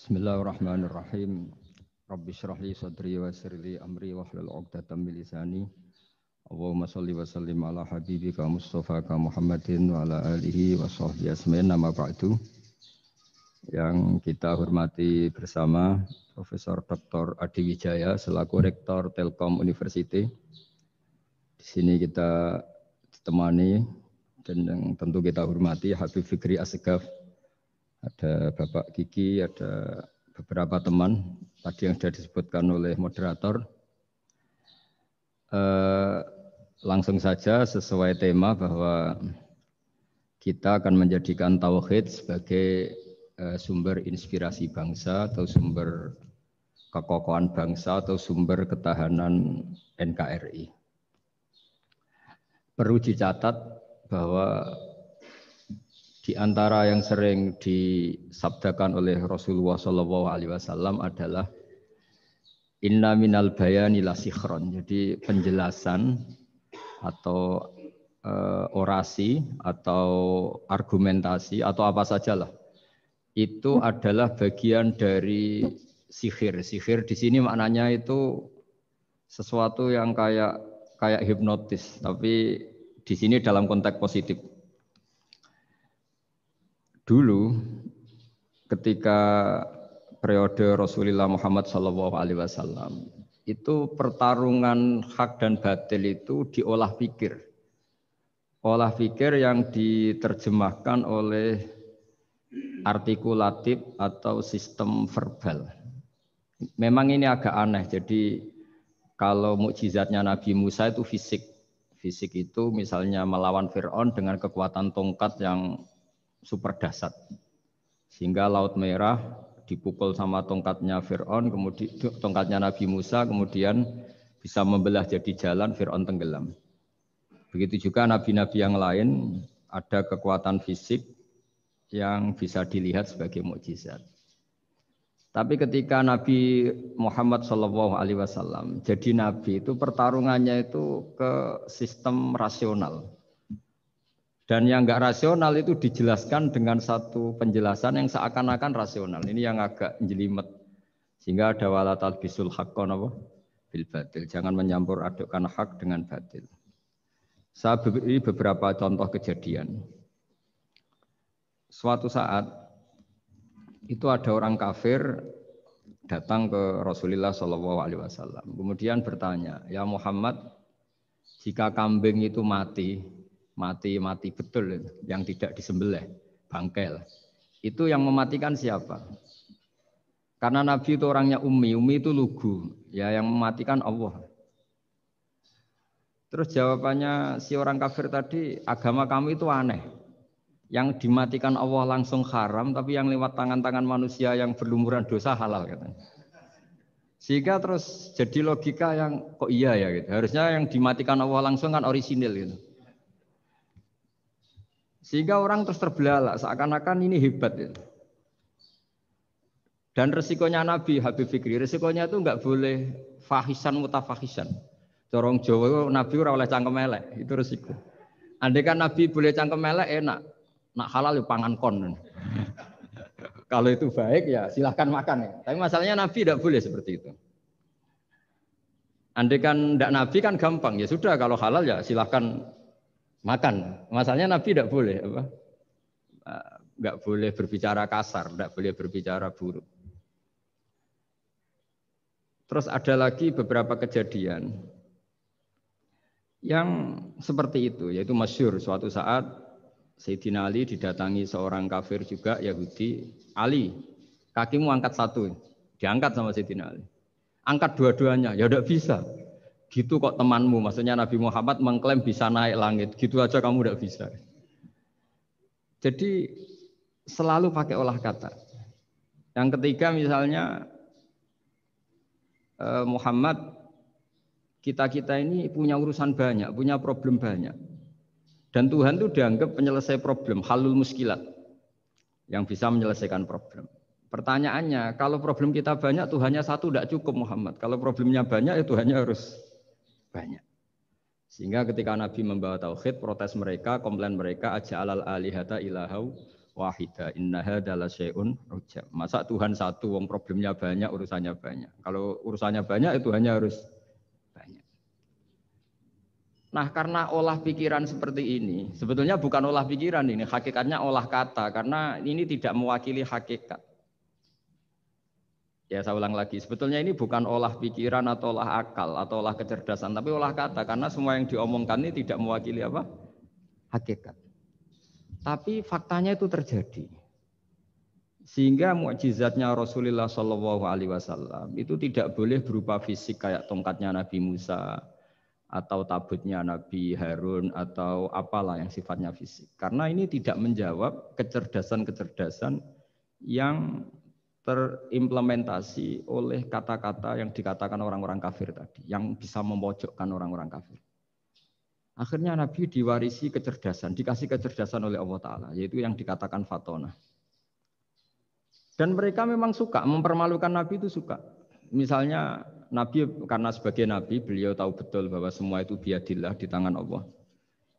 Bismillahirrahmanirrahim. Rabbi shrah li sadri wa yassir li amri wahlul 'uqdatam min lisani. Allahumma shalli wa sallim ala habibika Mustafa Muhammadin wa ala alihi wa sahbihi asma'in nama ba'du. Yang kita hormati bersama Profesor Dr. Adi Wijaya selaku Rektor Telkom University. Di sini kita ditemani dan yang tentu kita hormati Habib Fikri Assegaf. Ada Bapak Kiki, ada beberapa teman tadi yang sudah disebutkan oleh moderator. Langsung saja sesuai tema bahwa kita akan menjadikan tauhid sebagai sumber inspirasi bangsa atau sumber kekokohan bangsa atau sumber ketahanan NKRI. Perlu dicatat bahwa di antara yang sering disabdakan oleh Rasulullah SAW adalah inna minal bayani la sikhron. Jadi penjelasan atau orasi atau argumentasi atau apa sajalah itu adalah bagian dari sihir. Sihir di sini maknanya itu sesuatu yang kayak hipnotis, tapi di sini dalam konteks positif. Dulu ketika periode Rasulullah Muhammad SAW itu pertarungan hak dan batil itu diolah pikir. Olah pikir yang diterjemahkan oleh artikulatif atau sistem verbal. Memang ini agak aneh. Jadi kalau mukjizatnya Nabi Musa itu fisik. Fisik itu misalnya melawan Fir'aun dengan kekuatan tongkat yang super dahsyat, sehingga Laut Merah dipukul sama tongkatnya Fir'aun, kemudian tongkatnya Nabi Musa, kemudian bisa membelah jadi jalan, Fir'aun tenggelam. Begitu juga nabi-nabi yang lain ada kekuatan fisik yang bisa dilihat sebagai mukjizat. Tapi ketika Nabi Muhammad SAW jadi nabi itu pertarungannya itu ke sistem rasional. Dan yang enggak rasional itu dijelaskan dengan satu penjelasan yang seakan-akan rasional. Ini yang agak jelimet. Sehingga ada wala talbisul haqqo bil batil. Jangan menyampur adukkan hak dengan batil. Saya beri beberapa contoh kejadian. Suatu saat itu ada orang kafir datang ke Rasulullah SAW. Kemudian bertanya, ya Muhammad, jika kambing itu mati betul, yang tidak disembelih, bangkel. Itu yang mematikan siapa? Karena Nabi itu orangnya ummi itu lugu, ya yang mematikan Allah. Terus jawabannya si orang kafir tadi, agama kamu itu aneh. Yang dimatikan Allah langsung haram, tapi yang lewat tangan-tangan manusia yang berlumuran dosa halal katanya. Sehingga terus jadi logika yang kok iya ya gitu. Harusnya yang dimatikan Allah langsung kan orisinil gitu. Sehingga orang terus terbelalak, seakan-akan ini hebat. Ya. Dan resikonya Nabi Habib Fikri, resikonya itu enggak boleh fahisan mutafahisan. Corong Jawa Nabi ora oleh cangkem elek, itu resiko. Andai kan Nabi boleh cangkem elek enak, nak halal ya pangan kon. Kalau itu baik ya silahkan makan ya. Tapi masalahnya Nabi tidak boleh seperti itu. Andai kan tidak Nabi kan gampang, ya sudah kalau halal ya silahkan makan. Masalahnya Nabi tidak boleh apa? Enggak boleh berbicara kasar, enggak boleh berbicara buruk. Terus ada lagi beberapa kejadian yang seperti itu, yaitu masyhur suatu saat Sayyidina Ali didatangi seorang kafir juga Yahudi. Ali, kakimu angkat satu, diangkat sama Sayyidina Ali. Angkat dua-duanya, ya tidak bisa. Gitu kok temanmu, maksudnya Nabi Muhammad mengklaim bisa naik langit, gitu aja kamu tidak bisa. Jadi selalu pakai olah kata. Yang ketiga misalnya Muhammad, kita ini punya urusan banyak, punya problem banyak. Dan Tuhan itu dianggap penyelesai problem, halul muskilat, yang bisa menyelesaikan problem. Pertanyaannya, kalau problem kita banyak, Tuhannya satu tidak cukup Muhammad. Kalau problemnya banyak, ya Tuhannya harus banyak. Sehingga ketika Nabi membawa tauhid, protes mereka, komplain mereka, aja'alal alihata ilahau wahida inna hadza la syai'un ujab. Masa Tuhan satu wong problemnya banyak, urusannya banyak. Kalau urusannya banyak itu hanya harus banyak. Nah, karena olah pikiran seperti ini, sebetulnya bukan olah pikiran ini, hakikatnya olah kata karena ini tidak mewakili hakikat. Ya saya ulang lagi, sebetulnya ini bukan olah pikiran atau olah akal atau olah kecerdasan, tapi olah kata karena semua yang diomongkan ini tidak mewakili apa? Hakikat. Tapi faktanya itu terjadi. Sehingga mukjizatnya Rasulullah Shallallahu Alaihi Wasallam itu tidak boleh berupa fisik kayak tongkatnya Nabi Musa atau tabutnya Nabi Harun atau apalah yang sifatnya fisik. Karena ini tidak menjawab kecerdasan-kecerdasan yang terimplementasi oleh kata-kata yang dikatakan orang-orang kafir tadi, yang bisa memojokkan orang-orang kafir. Akhirnya Nabi diwarisi kecerdasan, dikasih kecerdasan oleh Allah Ta'ala, yaitu yang dikatakan fatona. Dan mereka memang suka, mempermalukan Nabi itu suka. Misalnya Nabi, karena sebagai Nabi, beliau tahu betul bahwa semua itu biadillah, di tangan Allah.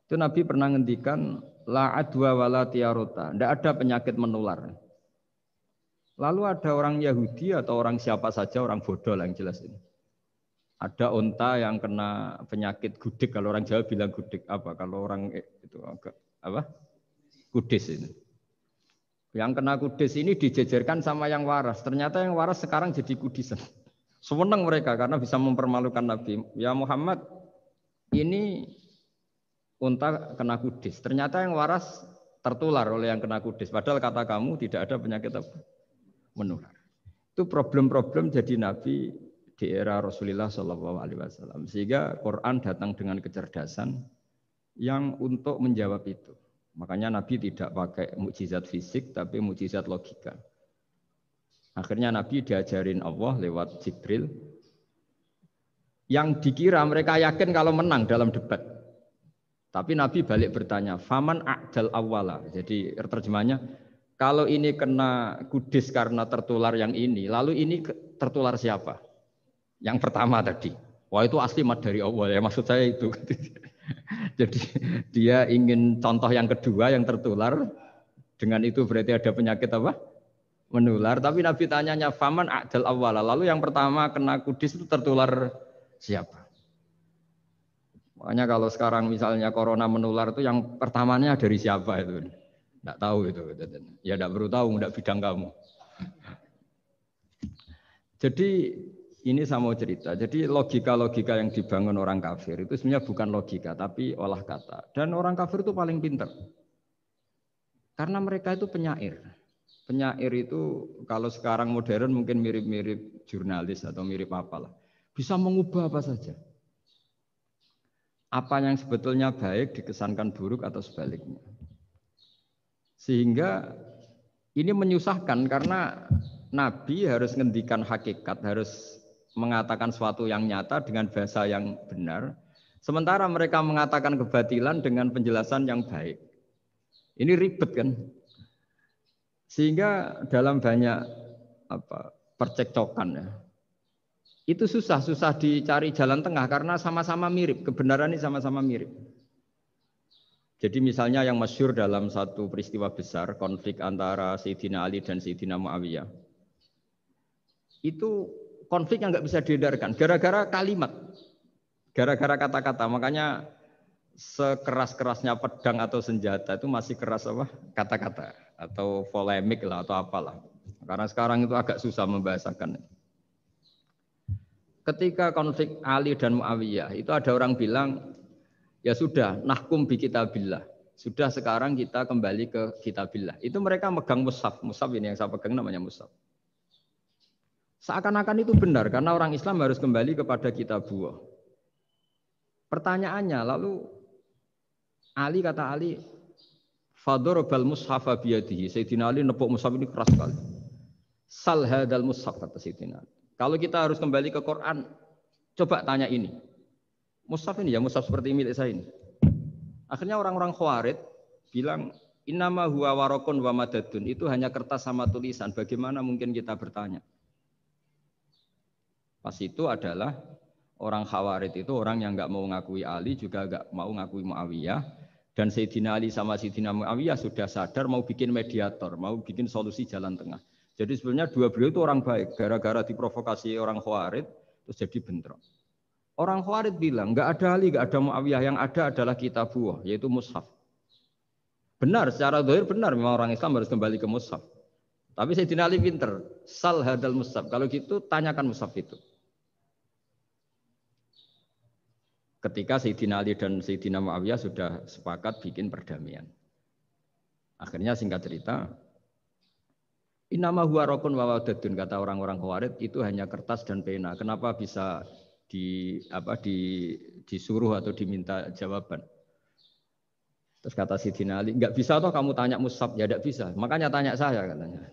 Itu Nabi pernah ngendikan, la adwa wala tiarota, tidak ada penyakit menular. Lalu ada orang Yahudi atau orang siapa saja, orang bodoh lah yang jelas ini. Ada unta yang kena penyakit gudik, kalau orang Jawa bilang gudik apa? Kalau orang itu agak apa? Kudis ini. Yang kena kudis ini dijejerkan sama yang waras. Ternyata yang waras sekarang jadi kudisan. Senang mereka karena bisa mempermalukan Nabi. Ya Muhammad, ini unta kena kudis. Ternyata yang waras tertular oleh yang kena kudis. Padahal kata kamu tidak ada penyakit apa? Menular. Itu problem-problem jadi Nabi di era Rasulullah Shallallahu Alaihi Wasallam, sehingga Quran datang dengan kecerdasan yang untuk menjawab itu. Makanya Nabi tidak pakai mukjizat fisik, tapi mukjizat logika. Akhirnya Nabi diajarin Allah lewat Jibril, yang dikira mereka yakin kalau menang dalam debat. Tapi Nabi balik bertanya, faman a'dal awwala. Jadi terjemahnya, kalau ini kena kudis karena tertular yang ini, lalu ini tertular siapa? Yang pertama tadi, wah itu asli mat dari Allah ya, maksud saya itu. Jadi dia ingin contoh yang kedua yang tertular, dengan itu berarti ada penyakit apa? Menular. Tapi Nabi tanyanya faman a'dal awwala, lalu yang pertama kena kudis itu tertular siapa? Makanya kalau sekarang misalnya corona menular itu yang pertamanya dari siapa itu? Tidak tahu itu. Ya tidak perlu tahu, tidak bidang kamu. Jadi ini saya mau cerita. Jadi logika-logika yang dibangun orang kafir itu sebenarnya bukan logika, tapi olah kata. Dan orang kafir itu paling pintar. Karena mereka itu penyair. Penyair itu kalau sekarang modern mungkin mirip-mirip jurnalis atau mirip apalah. Bisa mengubah apa saja. Apa yang sebetulnya baik dikesankan buruk atau sebaliknya. Sehingga ini menyusahkan karena Nabi harus ngendikan hakikat, harus mengatakan sesuatu yang nyata dengan bahasa yang benar. Sementara mereka mengatakan kebatilan dengan penjelasan yang baik. Ini ribet kan? Sehingga dalam banyak percekcokan ya, itu susah dicari jalan tengah karena sama-sama mirip, kebenaran ini sama-sama mirip. Jadi misalnya yang masyhur dalam satu peristiwa besar, konflik antara Sayyidina Ali dan Sayyidina Muawiyah. Itu konflik yang nggak bisa diedarkan, gara-gara kalimat, gara-gara kata-kata. Makanya sekeras-kerasnya pedang atau senjata itu masih keras apa? Kata-kata atau polemik lah atau apalah. Karena sekarang itu agak susah membahasakan. Ketika konflik Ali dan Muawiyah, itu ada orang bilang, ya sudah, nahkum bi kitabillah. Sudah sekarang kita kembali ke kitabillah. Itu mereka megang mushaf. Mushaf ini yang saya pegang namanya mushaf. Seakan-akan itu benar karena orang Islam harus kembali kepada kitabullah. Pertanyaannya lalu Ali kata Ali, fadharabal mushafa biyadihi. Sayyidina Ali nepuk mushaf ini keras sekali. Sal hadal mushaf kata Sayyidina Ali. Kalau kita harus kembali ke Quran, coba tanya ini. Mushaf ini ya, mushaf seperti milik saya ini. Akhirnya orang-orang Khawarij bilang, innama huwa warakun wa madadun. Itu hanya kertas sama tulisan. Bagaimana mungkin kita bertanya? Pas itu adalah orang Khawarij itu orang yang nggak mau ngakui Ali juga nggak mau ngakui Muawiyah Dan Sayyidina Ali sama Sayyidina Muawiyah sudah sadar mau bikin mediator, mau bikin solusi jalan tengah. Jadi sebenarnya dua beliau itu orang baik, gara-gara diprovokasi orang Khawarij terus jadi bentrok. Orang Khawarij bilang, nggak ada Ali, nggak ada Muawiyah, yang ada adalah kitabullah, yaitu mushaf. Benar, secara zahir benar, memang orang Islam harus kembali ke mushaf. Tapi Sayyidina Ali pinter, sal hadal mushaf. Kalau gitu tanyakan mushaf itu. Ketika Sayyidina Ali dan Sayyidina Muawiyah sudah sepakat bikin perdamaian. Akhirnya singkat cerita, innama huwa raqun wa wadadun, kata orang-orang Khawarij, itu hanya kertas dan pena. Kenapa bisa disuruh atau diminta jawaban? Terus kata Sayyidina Ali, enggak bisa toh kamu tanya mushaf, ya enggak bisa. Makanya tanya saya katanya.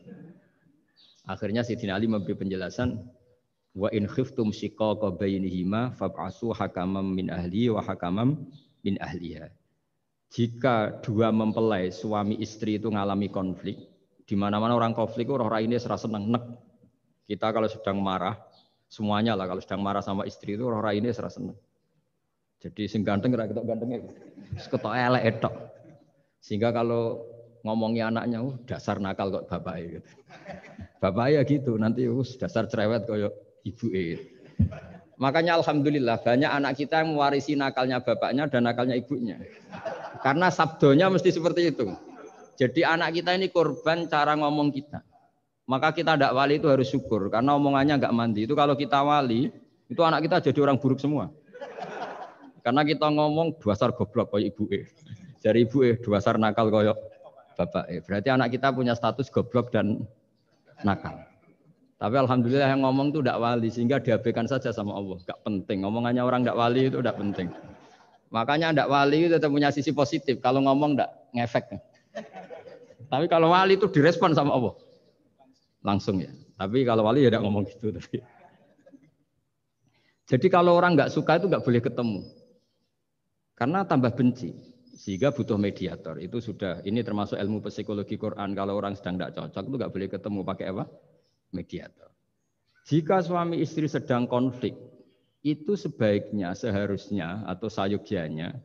Akhirnya Sayyidina Ali memberi penjelasan, wa in khiftum shiqaqa bainihima fab'asu hakamam min ahli wa hakamam min ahliha. Jika dua mempelai suami istri itu ngalami konflik, di mana-mana orang konflik orang ini serasa seneng nek. Kita kalau sedang marah, semuanya lah kalau sedang marah sama istri itu orang ini serasa seneng. Jadi sing ganteng ra ketok gantenge. Ketok elek etok. Sehingga kalau ngomongi anaknya, dasar nakal kok bapaknya gitu. Bapaknya gitu, nanti dasar cerewet koyo ibu. Makanya alhamdulillah banyak anak kita yang mewarisi nakalnya bapaknya dan nakalnya ibunya. Karena sabdonya mesti seperti itu. Jadi anak kita ini korban cara ngomong kita. Maka kita tidak wali itu harus syukur karena omongannya nggak mandi. Itu kalau kita wali, itu anak kita jadi orang buruk semua. Karena kita ngomong dasar goblok koyo ibu. Dari ibu dasar nakal koyo bapak. Berarti anak kita punya status goblok dan nakal. Tapi alhamdulillah yang ngomong itu tidak wali sehingga diabaikan saja sama Allah. Gak penting. Ngomongannya orang tidak wali itu tidak penting. Makanya tidak wali itu tetap punya sisi positif. Kalau ngomong tidak ngefek. Tapi kalau wali itu direspon sama Allah. Langsung ya. Tapi kalau wali ya tidak ngomong gitu. Jadi kalau orang nggak suka itu nggak boleh ketemu. Karena tambah benci. Sehingga butuh mediator. Itu sudah, ini termasuk ilmu psikologi Quran. Kalau orang sedang tidak cocok itu nggak boleh ketemu. Pakai apa? Mediator. Jika suami istri sedang konflik, itu sebaiknya, seharusnya atau sayugyanya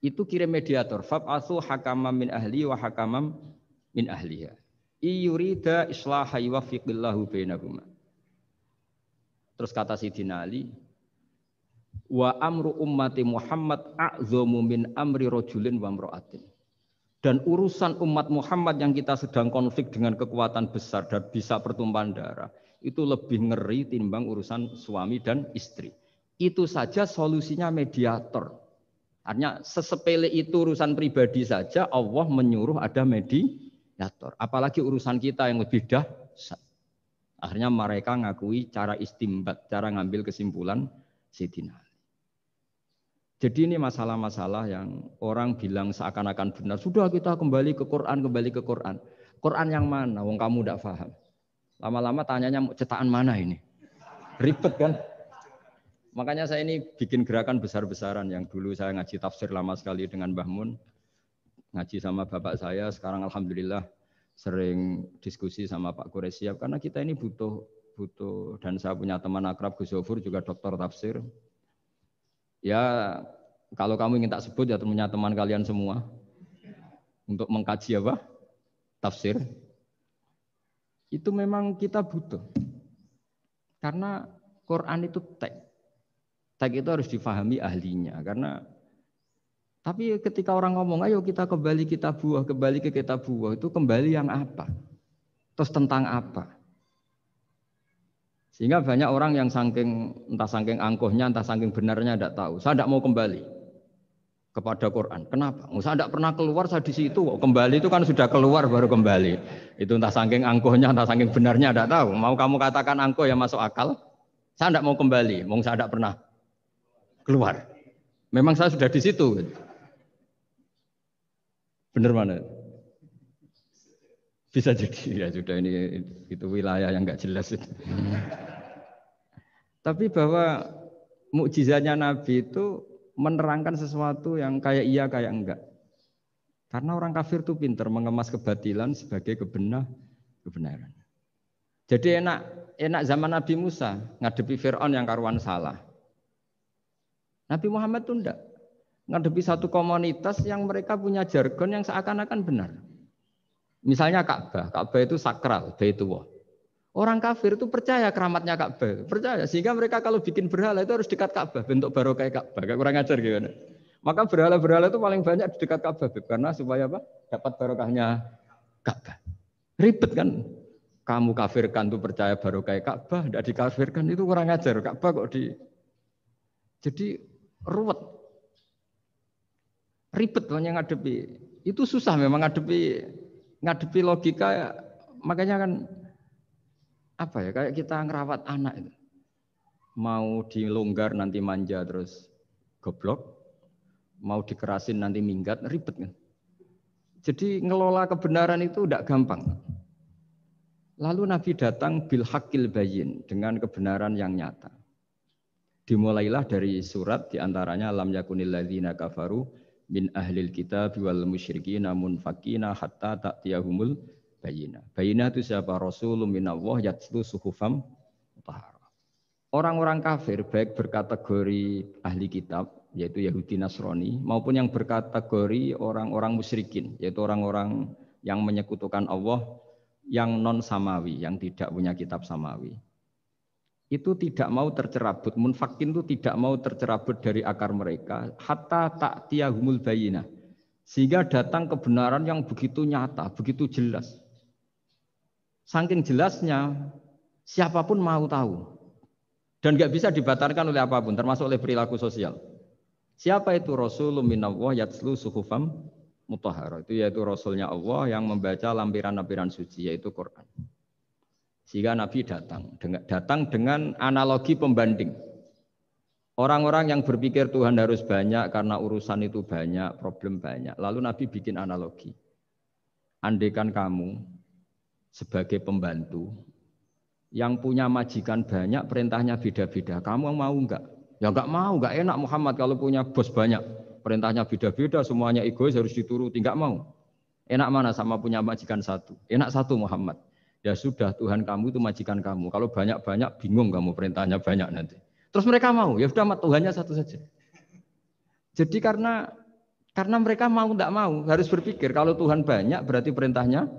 itu kirim mediator. Fab'atsu hakamam min ahli wa hakamam min ahliha. Iyurida islaha yuwaffiqillahu bainahuma. Terus kata Sayyidina Ali, wa amru ummati Muhammad a'zamu min amri rajulin wa imra'atin. Dan urusan umat Muhammad yang kita sedang konflik dengan kekuatan besar dan bisa pertumpahan darah, itu lebih ngeri timbang urusan suami dan istri. Itu saja solusinya mediator. Artinya sesepele itu urusan pribadi saja Allah menyuruh ada mediator. Apalagi urusan kita yang lebih dahsyat. Akhirnya mereka ngakui cara istimbat, cara ngambil kesimpulan Sayyidina. Jadi ini masalah-masalah yang orang bilang seakan-akan benar. Sudah kita kembali ke Quran, kembali ke Quran. Quran yang mana? Wong kamu tidak paham. Lama-lama tanyanya cetakan mana ini? Ribet kan? Makanya saya ini bikin gerakan besar-besaran yang dulu saya ngaji tafsir lama sekali dengan Mbah Mun. Ngaji sama bapak saya, sekarang alhamdulillah sering diskusi sama Pak Quraisyab. Karena kita ini butuh dan saya punya teman akrab Gus Zofur juga dokter tafsir. Ya, kalau kamu ingin tak sebut ya punya teman kalian semua untuk mengkaji apa? Tafsir. Itu memang kita butuh. Karena Quran itu teks. Teks itu harus difahami ahlinya. Karena tapi ketika orang ngomong, ayo kita kembali ke kitab buah, itu kembali yang apa? Terus tentang apa? Sehingga banyak orang yang entah saking angkuhnya, entah saking benarnya tidak tahu. Saya tidak mau kembali kepada Quran. Kenapa? Saya tidak pernah keluar, saya di situ. Kembali itu kan sudah keluar baru kembali. Itu entah saking angkuhnya, entah saking benarnya tidak tahu. Mau kamu katakan angkuh ya masuk akal. Saya tidak mau kembali. Saya tidak pernah keluar. Memang saya sudah di situ. Benar mana? Bisa jadi ya sudah ini itu wilayah yang nggak jelas itu. Tapi bahwa mukjizatnya Nabi itu menerangkan sesuatu yang kayak iya kayak enggak. Karena orang kafir itu pintar mengemas kebatilan sebagai kebenaran. Jadi enak zaman Nabi Musa ngadepi Fir'aun yang karuan salah. Nabi Muhammad itu enggak. ngadepi satu komunitas yang mereka punya jargon yang seakan-akan benar. Misalnya Ka'bah, Ka'bah itu sakral, Baitullah. Orang kafir itu percaya keramatnya Ka'bah, percaya sehingga mereka kalau bikin berhala itu harus dekat Ka'bah, bentuk barokah Ka'bah. Kayak kurang ajar gimana? Maka berhala-berhala itu paling banyak di dekat Ka'bah karena supaya apa? Dapat barokahnya Ka'bah. Ribet kan? Kamu kafirkan tuh percaya barokah Ka'bah, tidak dikafirkan itu kurang ajar. Ka'bah kok di jadi ruwet. Ribet banyak ngadepi. Itu susah memang ngadepi logika, makanya kan apa ya, kayak kita ngerawat anak itu. Mau dilonggar nanti manja terus goblok, mau dikerasin nanti minggat, ribet kan. Jadi ngelola kebenaran itu tidak gampang. Lalu Nabi datang bil haqqil bayyin, dengan kebenaran yang nyata. Dimulailah dari surat diantaranya lam yakunil ladzina kafaru min ahlil kitab wal musyrikin munfakina hatta ta'tiyahumul bayyinah. Bayyinah itu siapa? Rasulun minallah yatlu suhufam mutahharah. Orang-orang kafir baik berkategori ahli kitab yaitu Yahudi Nasrani maupun yang berkategori orang-orang musyrikin yaitu orang-orang yang menyekutukan Allah yang non samawi, yang tidak punya kitab samawi. Itu tidak mau tercerabut, munfakin itu tidak mau tercerabut dari akar mereka hatta ta'tiyahumul bayyinah. Sehingga datang kebenaran yang begitu nyata, begitu jelas. Saking jelasnya siapapun mau tahu. Dan nggak bisa dibatalkan oleh apapun, termasuk oleh perilaku sosial. Siapa itu? Rasulun minallah yatslu suhufam mutahharah. Itu yaitu Rasulnya Allah yang membaca lampiran-lampiran suci, yaitu Quran. Sehingga Nabi datang dengan analogi pembanding. Orang-orang yang berpikir Tuhan harus banyak karena urusan itu banyak, problem banyak. Lalu Nabi bikin analogi. Andaikan kamu sebagai pembantu yang punya majikan banyak, perintahnya beda-beda. Kamu mau enggak? Ya enggak mau, enggak enak Muhammad kalau punya bos banyak. Perintahnya beda-beda, semuanya egois harus dituruti, enggak mau. Enak mana sama punya majikan satu? Enak satu Muhammad. Ya sudah, Tuhan kamu itu majikan kamu. Kalau banyak-banyak bingung kamu perintahnya banyak nanti. Terus mereka mau, ya sudah Tuhannya satu saja. Jadi karena mereka mau tidak mau harus berpikir kalau Tuhan banyak berarti perintahnya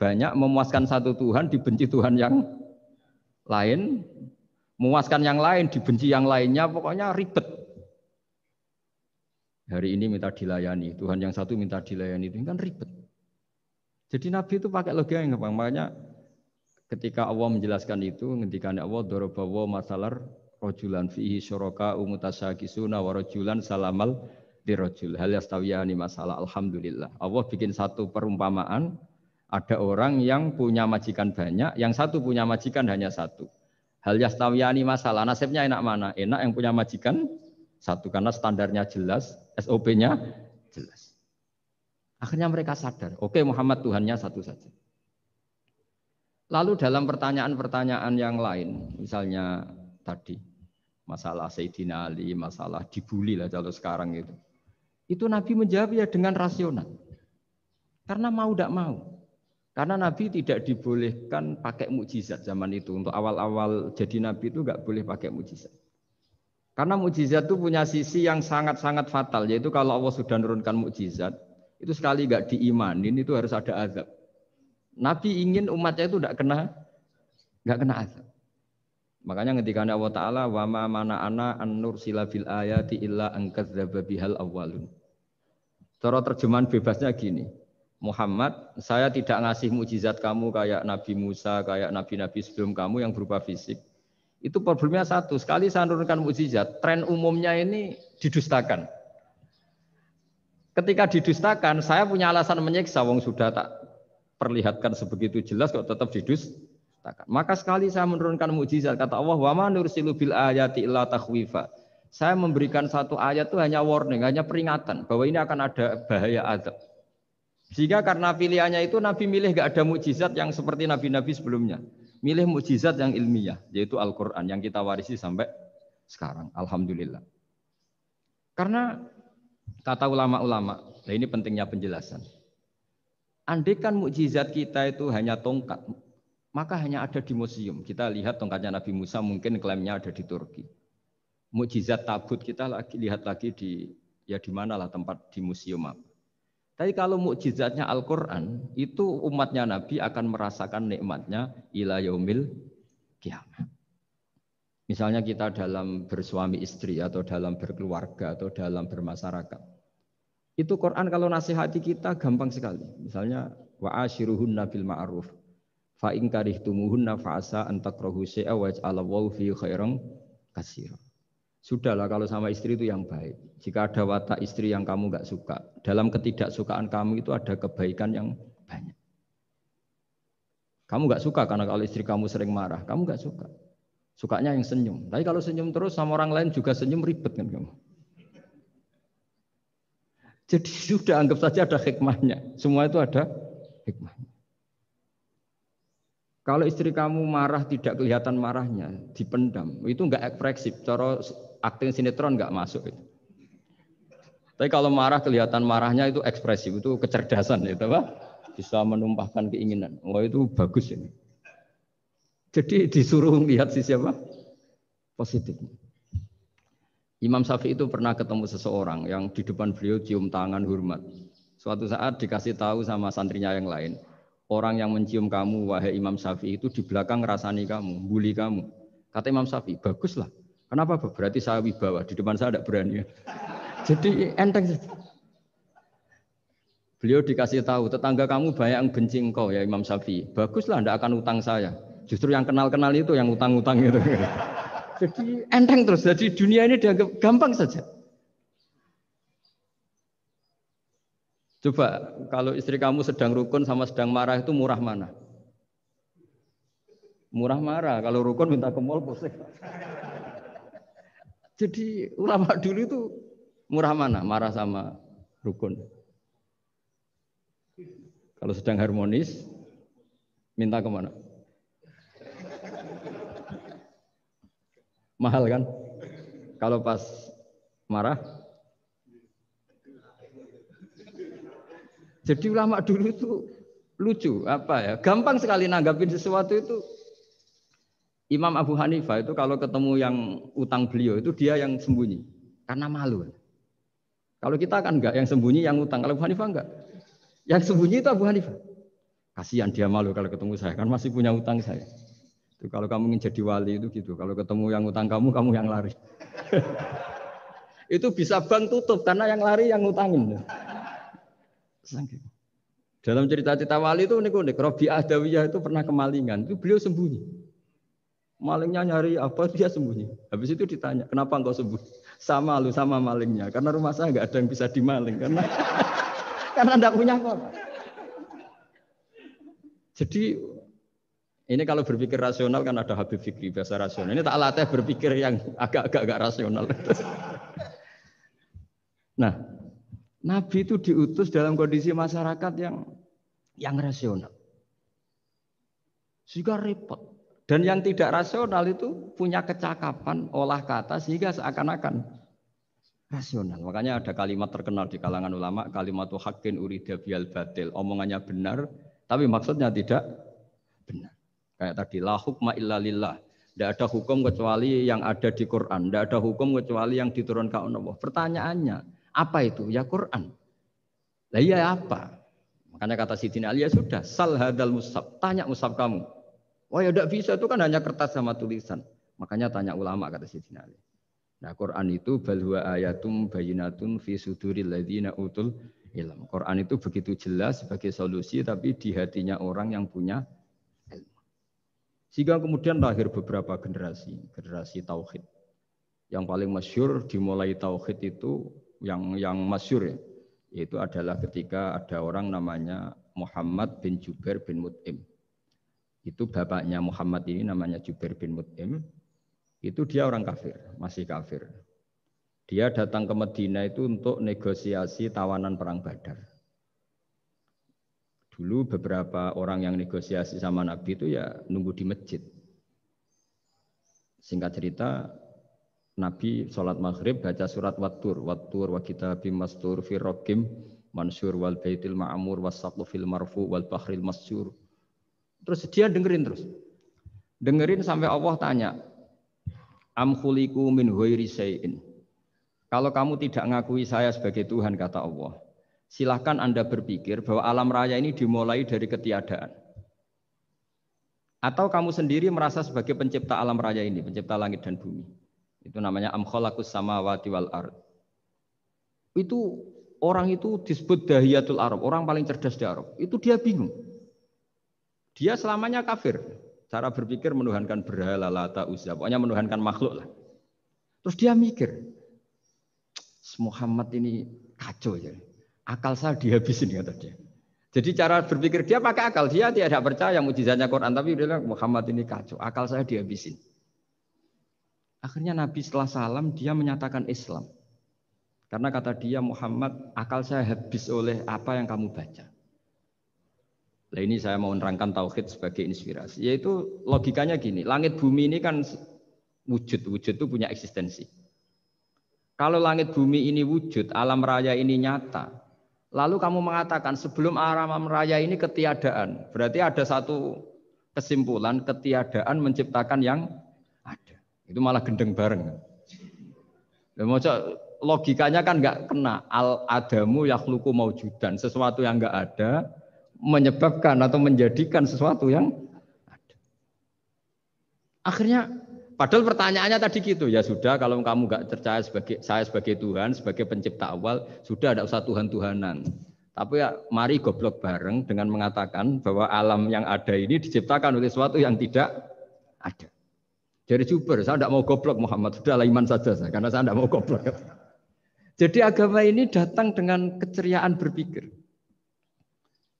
banyak, memuaskan satu Tuhan dibenci Tuhan yang lain, memuaskan yang lain dibenci yang lainnya, pokoknya ribet. Hari ini minta dilayani, Tuhan yang satu minta dilayani, itu kan ribet. Jadi Nabi itu pakai logika yang gampang. Makanya ketika Allah menjelaskan itu, ngendikan Allah dorobawa masalar rojulan fihi syuraka umutasakisuna wa rojulan salamal dirojul hal yastawiyani masalah. Alhamdulillah Allah bikin satu perumpamaan, ada orang yang punya majikan banyak, yang satu punya majikan hanya satu. Hal yastawiyani masalah, nasibnya enak mana? Enak yang punya majikan satu karena standarnya jelas, SOP-nya jelas. Akhirnya mereka sadar, oke Muhammad Tuhannya satu saja. Lalu dalam pertanyaan-pertanyaan yang lain, misalnya tadi masalah Sayyidina Ali, masalah dibully lah kalau sekarang itu Nabi menjawab ya dengan rasional. Karena mau tidak mau. Karena Nabi tidak dibolehkan pakai mukjizat zaman itu. Untuk awal-awal jadi Nabi itu nggak boleh pakai mukjizat. Karena mukjizat itu punya sisi yang sangat-sangat fatal, yaitu kalau Allah sudah menurunkan mukjizat, itu sekali nggak diimanin itu harus ada azab. Nabi ingin umatnya itu nggak kena azab. Makanya ketika Allah Taala wa ma mana ana an nursila bil ayati illa an kadzdzaba bihal awwalun. Cara terjemahan bebasnya gini. Muhammad, saya tidak ngasih mukjizat kamu kayak Nabi Musa, kayak nabi-nabi sebelum kamu yang berupa fisik. Itu problemnya satu, sekali saya menurunkan mukjizat, tren umumnya ini didustakan. Ketika didustakan, saya punya alasan menyiksa, wong sudah tak perlihatkan sebegitu jelas kok tetap didustakan. Maka sekali saya menurunkan mukjizat, kata Allah, wa ma nursilu bil ayati illa takhwifa. Saya memberikan satu ayat itu hanya warning, hanya peringatan bahwa ini akan ada bahaya azab. Sehingga karena pilihannya itu Nabi milih gak ada mukjizat yang seperti nabi-nabi sebelumnya. Milih mukjizat yang ilmiah, yaitu Al-Quran yang kita warisi sampai sekarang. Alhamdulillah. Karena kata ulama-ulama, nah ini pentingnya penjelasan. Andaikan mukjizat kita itu hanya tongkat, maka hanya ada di museum. Kita lihat tongkatnya Nabi Musa mungkin klaimnya ada di Turki. Mukjizat tabut kita lihat lagi di Ya di manalah tempat di museum apa. Tapi kalau mukjizatnya Al-Quran, itu umatnya Nabi akan merasakan nikmatnya ila yaumil kiamat. Misalnya kita dalam bersuami istri atau dalam berkeluarga atau dalam bermasyarakat. Itu Quran kalau nasihati kita gampang sekali. Misalnya wa ashiruhunna bil ma'ruf fa in karihtumuhunna fa asa an takrahu syai'a wa yaj'alallahu fi khairan katsira. Sudahlah kalau sama istri itu yang baik. Jika ada watak istri yang kamu enggak suka, dalam ketidaksukaan kamu itu ada kebaikan yang banyak. Kamu enggak suka karena kalau istri kamu sering marah, kamu enggak suka. Sukanya yang senyum. Tapi kalau senyum terus sama orang lain juga senyum, ribet kan kamu. Jadi sudah anggap saja ada hikmahnya. Semua itu ada hikmahnya. Kalau istri kamu marah tidak kelihatan marahnya, dipendam, itu enggak ekspresif. Cara akting sinetron enggak masuk itu. Tapi kalau marah kelihatan marahnya itu ekspresif, itu kecerdasan itu Pak. Bisa menumpahkan keinginan. Wah itu bagus ini. Jadi disuruh lihat sisi apa? Positif. Imam Syafi'i itu pernah ketemu seseorang yang di depan beliau cium tangan hormat. Suatu saat dikasih tahu sama santrinya yang lain, orang yang mencium kamu wahai Imam Syafi'i itu di belakang ngerasani kamu, bully kamu. Kata Imam Syafi'i, baguslah. Kenapa? Berarti saya wibawa, di depan saya tidak berani. Jadi enteng. Beliau dikasih tahu, tetangga kamu banyak yang benci engkau ya Imam Syafi'i. Baguslah, tidak akan utang saya. Justru yang kenal-kenal itu yang utang-utang itu. Jadi enteng terus. Jadi dunia ini dianggap gampang saja. Coba kalau istri kamu sedang rukun sama sedang marah itu murah mana? Murah marah. Kalau rukun minta ke mall pusing. Jadi ulama dulu itu murah mana? Marah sama rukun. Kalau sedang harmonis minta kemana? Mahal kan? Kalau pas marah. Jadi ulama dulu itu lucu, apa ya? Gampang sekali nanggapin sesuatu itu. Imam Abu Hanifah itu kalau ketemu yang utang beliau itu dia yang sembunyi karena malu. Kalau kita kan enggak, yang sembunyi yang utang. Kalau Abu Hanifah enggak. Yang sembunyi itu Abu Hanifah. Kasihan dia malu kalau ketemu saya, kan masih punya utang saya. Itu kalau kamu ingin jadi wali itu gitu. Kalau ketemu yang utang kamu yang lari. Itu bisa bank tutup karena yang lari yang ngutangin. Dalam cerita-cerita wali itu unik-unik. Robi'ah Adawiyah itu pernah kemalingan. Itu beliau sembunyi. Malingnya nyari apa, dia sembunyi. Habis itu ditanya, kenapa engkau sembunyi? Sama lu, sama malingnya. Karena rumah saya nggak ada yang bisa dimaling. Karena enggak punya apa-apa. Jadi ini kalau berpikir rasional kan ada Habib Fikri, bahasa rasional. Ini tak latih berpikir yang agak-agak rasional. Nah, Nabi itu diutus dalam kondisi masyarakat yang rasional. Sehingga repot. Dan yang tidak rasional itu punya kecakapan olah kata sehingga seakan-akan rasional. Makanya ada kalimat terkenal di kalangan ulama, kalimatu haqqin urida biyal batil. Omongannya benar, tapi maksudnya tidak benar. Kayak tadi, la hukma illa lillah. Tidak ada hukum kecuali yang ada di Quran. Tidak ada hukum kecuali yang diturunkan Allah. Pertanyaannya, apa itu? Ya Quran. Lah iya apa? Makanya kata Sidina Ali, ya sudah, sal hadal mushaf. Tanya mushaf kamu. Oh ya tidak bisa, itu kan hanya kertas sama tulisan. Makanya tanya ulama, kata Sidina Ali. Nah Quran itu balwa ayatum bayinatun fi suduril ladzina utul ilm. Quran itu begitu jelas sebagai solusi, tapi di hatinya orang yang punya ilmu. Sehingga kemudian lahir beberapa generasi tauhid. Yang paling masyhur dimulai tauhid itu yang masyhur ya, yaitu adalah ketika ada orang namanya Muhammad bin Jubair bin Mut'im. Itu bapaknya Muhammad ini namanya Jubair bin Mut'im. Itu dia orang kafir, masih kafir. Dia datang ke Madinah itu untuk negosiasi tawanan perang Badar. Dulu beberapa orang yang negosiasi sama Nabi itu ya nunggu di masjid. Singkat cerita, Nabi sholat maghrib baca surat Wattur wa kitabim mastur fi raqim mansur wal baitil ma'mur was saqfil marfu wal bahril masyur. Terus dia dengerin terus. Dengerin sampai Allah tanya, am khuliqu min ghairi syai'in. Kalau kamu tidak ngakui saya sebagai Tuhan, kata Allah, silahkan Anda berpikir bahwa alam raya ini dimulai dari ketiadaan. Atau kamu sendiri merasa sebagai pencipta alam raya ini, pencipta langit dan bumi. Itu namanya am khalaqus samawati wal ard. Itu orang itu disebut dahiyatul Arab, orang paling cerdas di Arab. Itu dia bingung. Dia selamanya kafir. Cara berpikir menuhankan berhala, Lata, Uzza, pokoknya menuhankan makhluk lah. Terus dia mikir, Muhammad ini kacau ya. Akal saya dihabisin kata dia. Jadi cara berpikir dia pakai akal, dia tidak percaya mukjizatnya Quran, tapi dia bilang Muhammad ini kacau, akal saya dihabisin. Akhirnya Nabi setelah salam dia menyatakan Islam. Karena kata dia Muhammad, akal saya habis oleh apa yang kamu baca. Nah ini saya mau menerangkan tauhid sebagai inspirasi. Yaitu logikanya gini, langit bumi ini kan wujud itu punya eksistensi. Kalau langit bumi ini wujud, alam raya ini nyata, lalu kamu mengatakan sebelum alam raya ini ketiadaan, berarti ada satu kesimpulan ketiadaan menciptakan yang ada. Itu malah gendeng bareng. Logikanya kan nggak kena. Al-adamu yakhluqu maujudan, sesuatu yang nggak ada menyebabkan atau menjadikan sesuatu yang ada. Akhirnya padahal pertanyaannya tadi gitu, ya sudah kalau kamu nggak percaya saya sebagai Tuhan, sebagai pencipta awal, sudah ada usah Tuhan-Tuhanan. Tapi ya mari goblok bareng dengan mengatakan bahwa alam yang ada ini diciptakan oleh sesuatu yang tidak ada. Jadi Juber, saya tidak mau goblok Muhammad, sudah lah iman saja saya, karena saya tidak mau goblok. Jadi agama ini datang dengan keceriaan berpikir.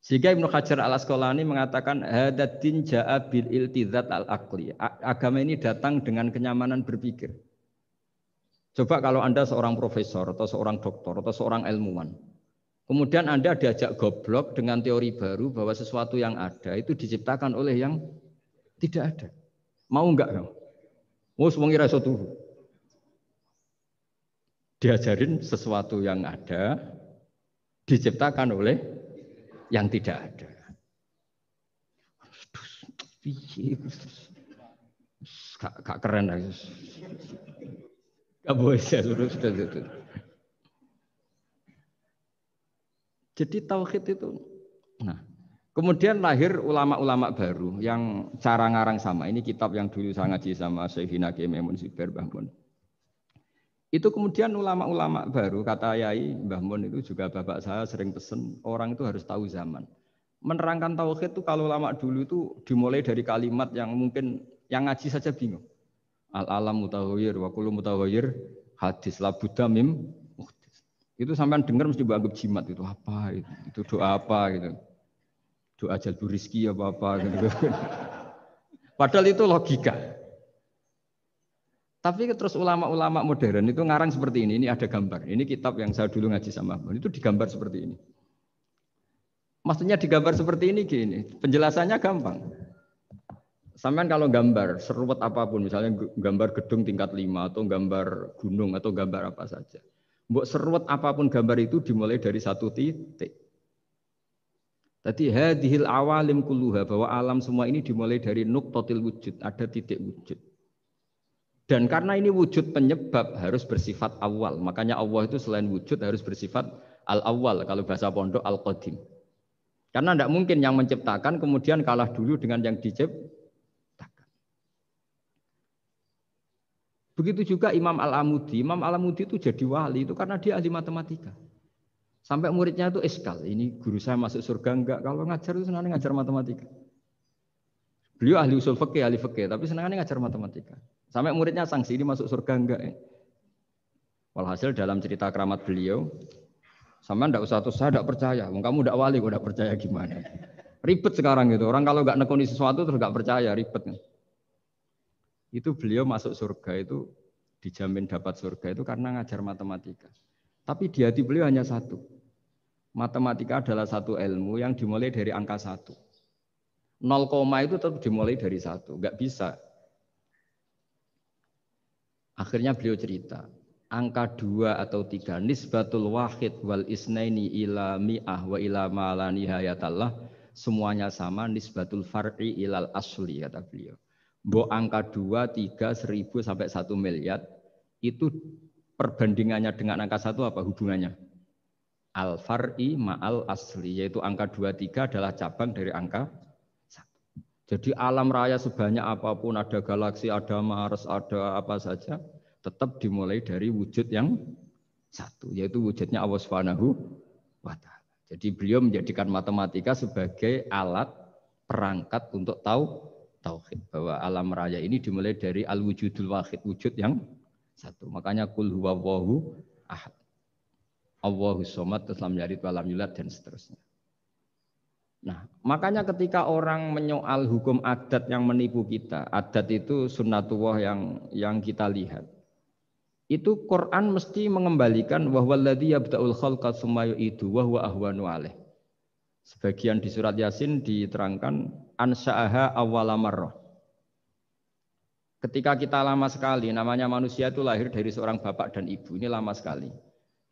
Sehingga Ibnu Hajar al-Asqalani mengatakan hadatin ja'a bil iltizat al-aqli. Agama ini datang dengan kenyamanan berpikir. Coba kalau Anda seorang profesor atau seorang doktor atau seorang ilmuwan, kemudian Anda diajak goblok dengan teori baru bahwa sesuatu yang ada itu diciptakan oleh yang tidak ada. Mau enggak kamu? Mau semuanya iso turu. Diajarin sesuatu yang ada diciptakan oleh yang tidak ada. Gak keren lagi. Gak boleh ya, sudah. Jadi tauhid itu. Nah, kemudian lahir ulama-ulama baru yang cara ngarang sama. Ini kitab yang dulu saya ngaji sama Syekhina Kiai Maimun Zubair Mbah Mun. Itu kemudian ulama-ulama baru, kata Yai Mbah Mun itu juga bapak saya sering pesen, orang itu harus tahu zaman. Menerangkan tauhid itu kalau ulama dulu itu dimulai dari kalimat yang mungkin yang ngaji saja bingung. Al-alam mutaghayyir wa kullu mutaghayyir hadis la budda mim muhdits. Itu sampean dengar mesti anggap jimat itu apa itu? Itu doa apa gitu. Doa jalbur rizki apa gitu. Padahal itu logika. Tapi terus ulama-ulama modern itu ngarang seperti ini ada gambar. Ini kitab yang saya dulu ngaji sama Mbak. Itu digambar seperti ini. Maksudnya digambar seperti ini gini, penjelasannya gampang. Sampean kalau gambar seruat apapun, misalnya gambar gedung tingkat 5 atau gambar gunung atau gambar apa saja. Mbok seruat apapun gambar itu dimulai dari satu titik. Tadi hadhil awalim kulluha, bahwa alam semua ini dimulai dari nuqtatil wujud, ada titik wujud. Dan karena ini wujud penyebab harus bersifat awal. Makanya Allah itu selain wujud harus bersifat al-awwal. Kalau bahasa pondok al-qadim. Karena tidak mungkin yang menciptakan kemudian kalah dulu dengan yang diciptakan. Begitu juga Imam Al-Amudi. Imam Al-Amudi itu jadi wali itu karena dia ahli matematika. Sampai muridnya itu eskal. Ini guru saya masuk surga enggak? Kalau ngajar itu senangnya ngajar matematika. Beliau ahli usul fikih, ahli fikih, tapi senangnya ngajar matematika. Sampai muridnya sanksi, ini masuk surga enggak ya? Walhasil dalam cerita keramat beliau, sama enggak usah terus saya enggak percaya. Kamu enggak wali, kok enggak percaya gimana? Ribet sekarang gitu. Orang kalau enggak nekuni sesuatu terus enggak percaya, ribet. Itu beliau masuk surga itu dijamin dapat surga itu karena ngajar matematika. Tapi di hati beliau hanya satu. Matematika adalah satu ilmu yang dimulai dari angka 1. 0, itu tetap dimulai dari 1. Enggak bisa. Akhirnya beliau cerita, angka 2 atau 3, nisbatul wahid wal isnaini ila mi'ah wa ila ma la nihayatallah, semuanya sama, nisbatul far'i ilal asli, kata beliau. Mbok angka 2, 3, 1000 sampai 1 miliar, itu perbandingannya dengan angka 1 apa hubungannya? Al-far'i ma'al asli, yaitu angka 23 adalah cabang dari angka 1. Jadi alam raya sebanyak apapun, ada galaksi, ada Mars, ada apa saja, tetap dimulai dari wujud yang 1, yaitu wujudnya Allah Subhanahu wa Ta'ala. Jadi beliau menjadikan matematika sebagai alat perangkat untuk tauhid, bahwa alam raya ini dimulai dari al-wujudul wahid, wujud yang 1. Makanya kul huwallahu ahad, Allahus somad, lam yalid walam yulad, dan seterusnya. Nah, makanya ketika orang menyoal hukum adat yang menipu kita, adat itu sunnatullah yang kita lihat. Itu Quran mesti mengembalikan wahwaladzi yabda'ul khalqa tsumma yu'idu wa huwa ahwanu alaih. Sebagian di surat Yasin diterangkan ansha'aha awwala marrah. Ketika kita lama sekali, namanya manusia itu lahir dari seorang bapak dan ibu, ini lama sekali.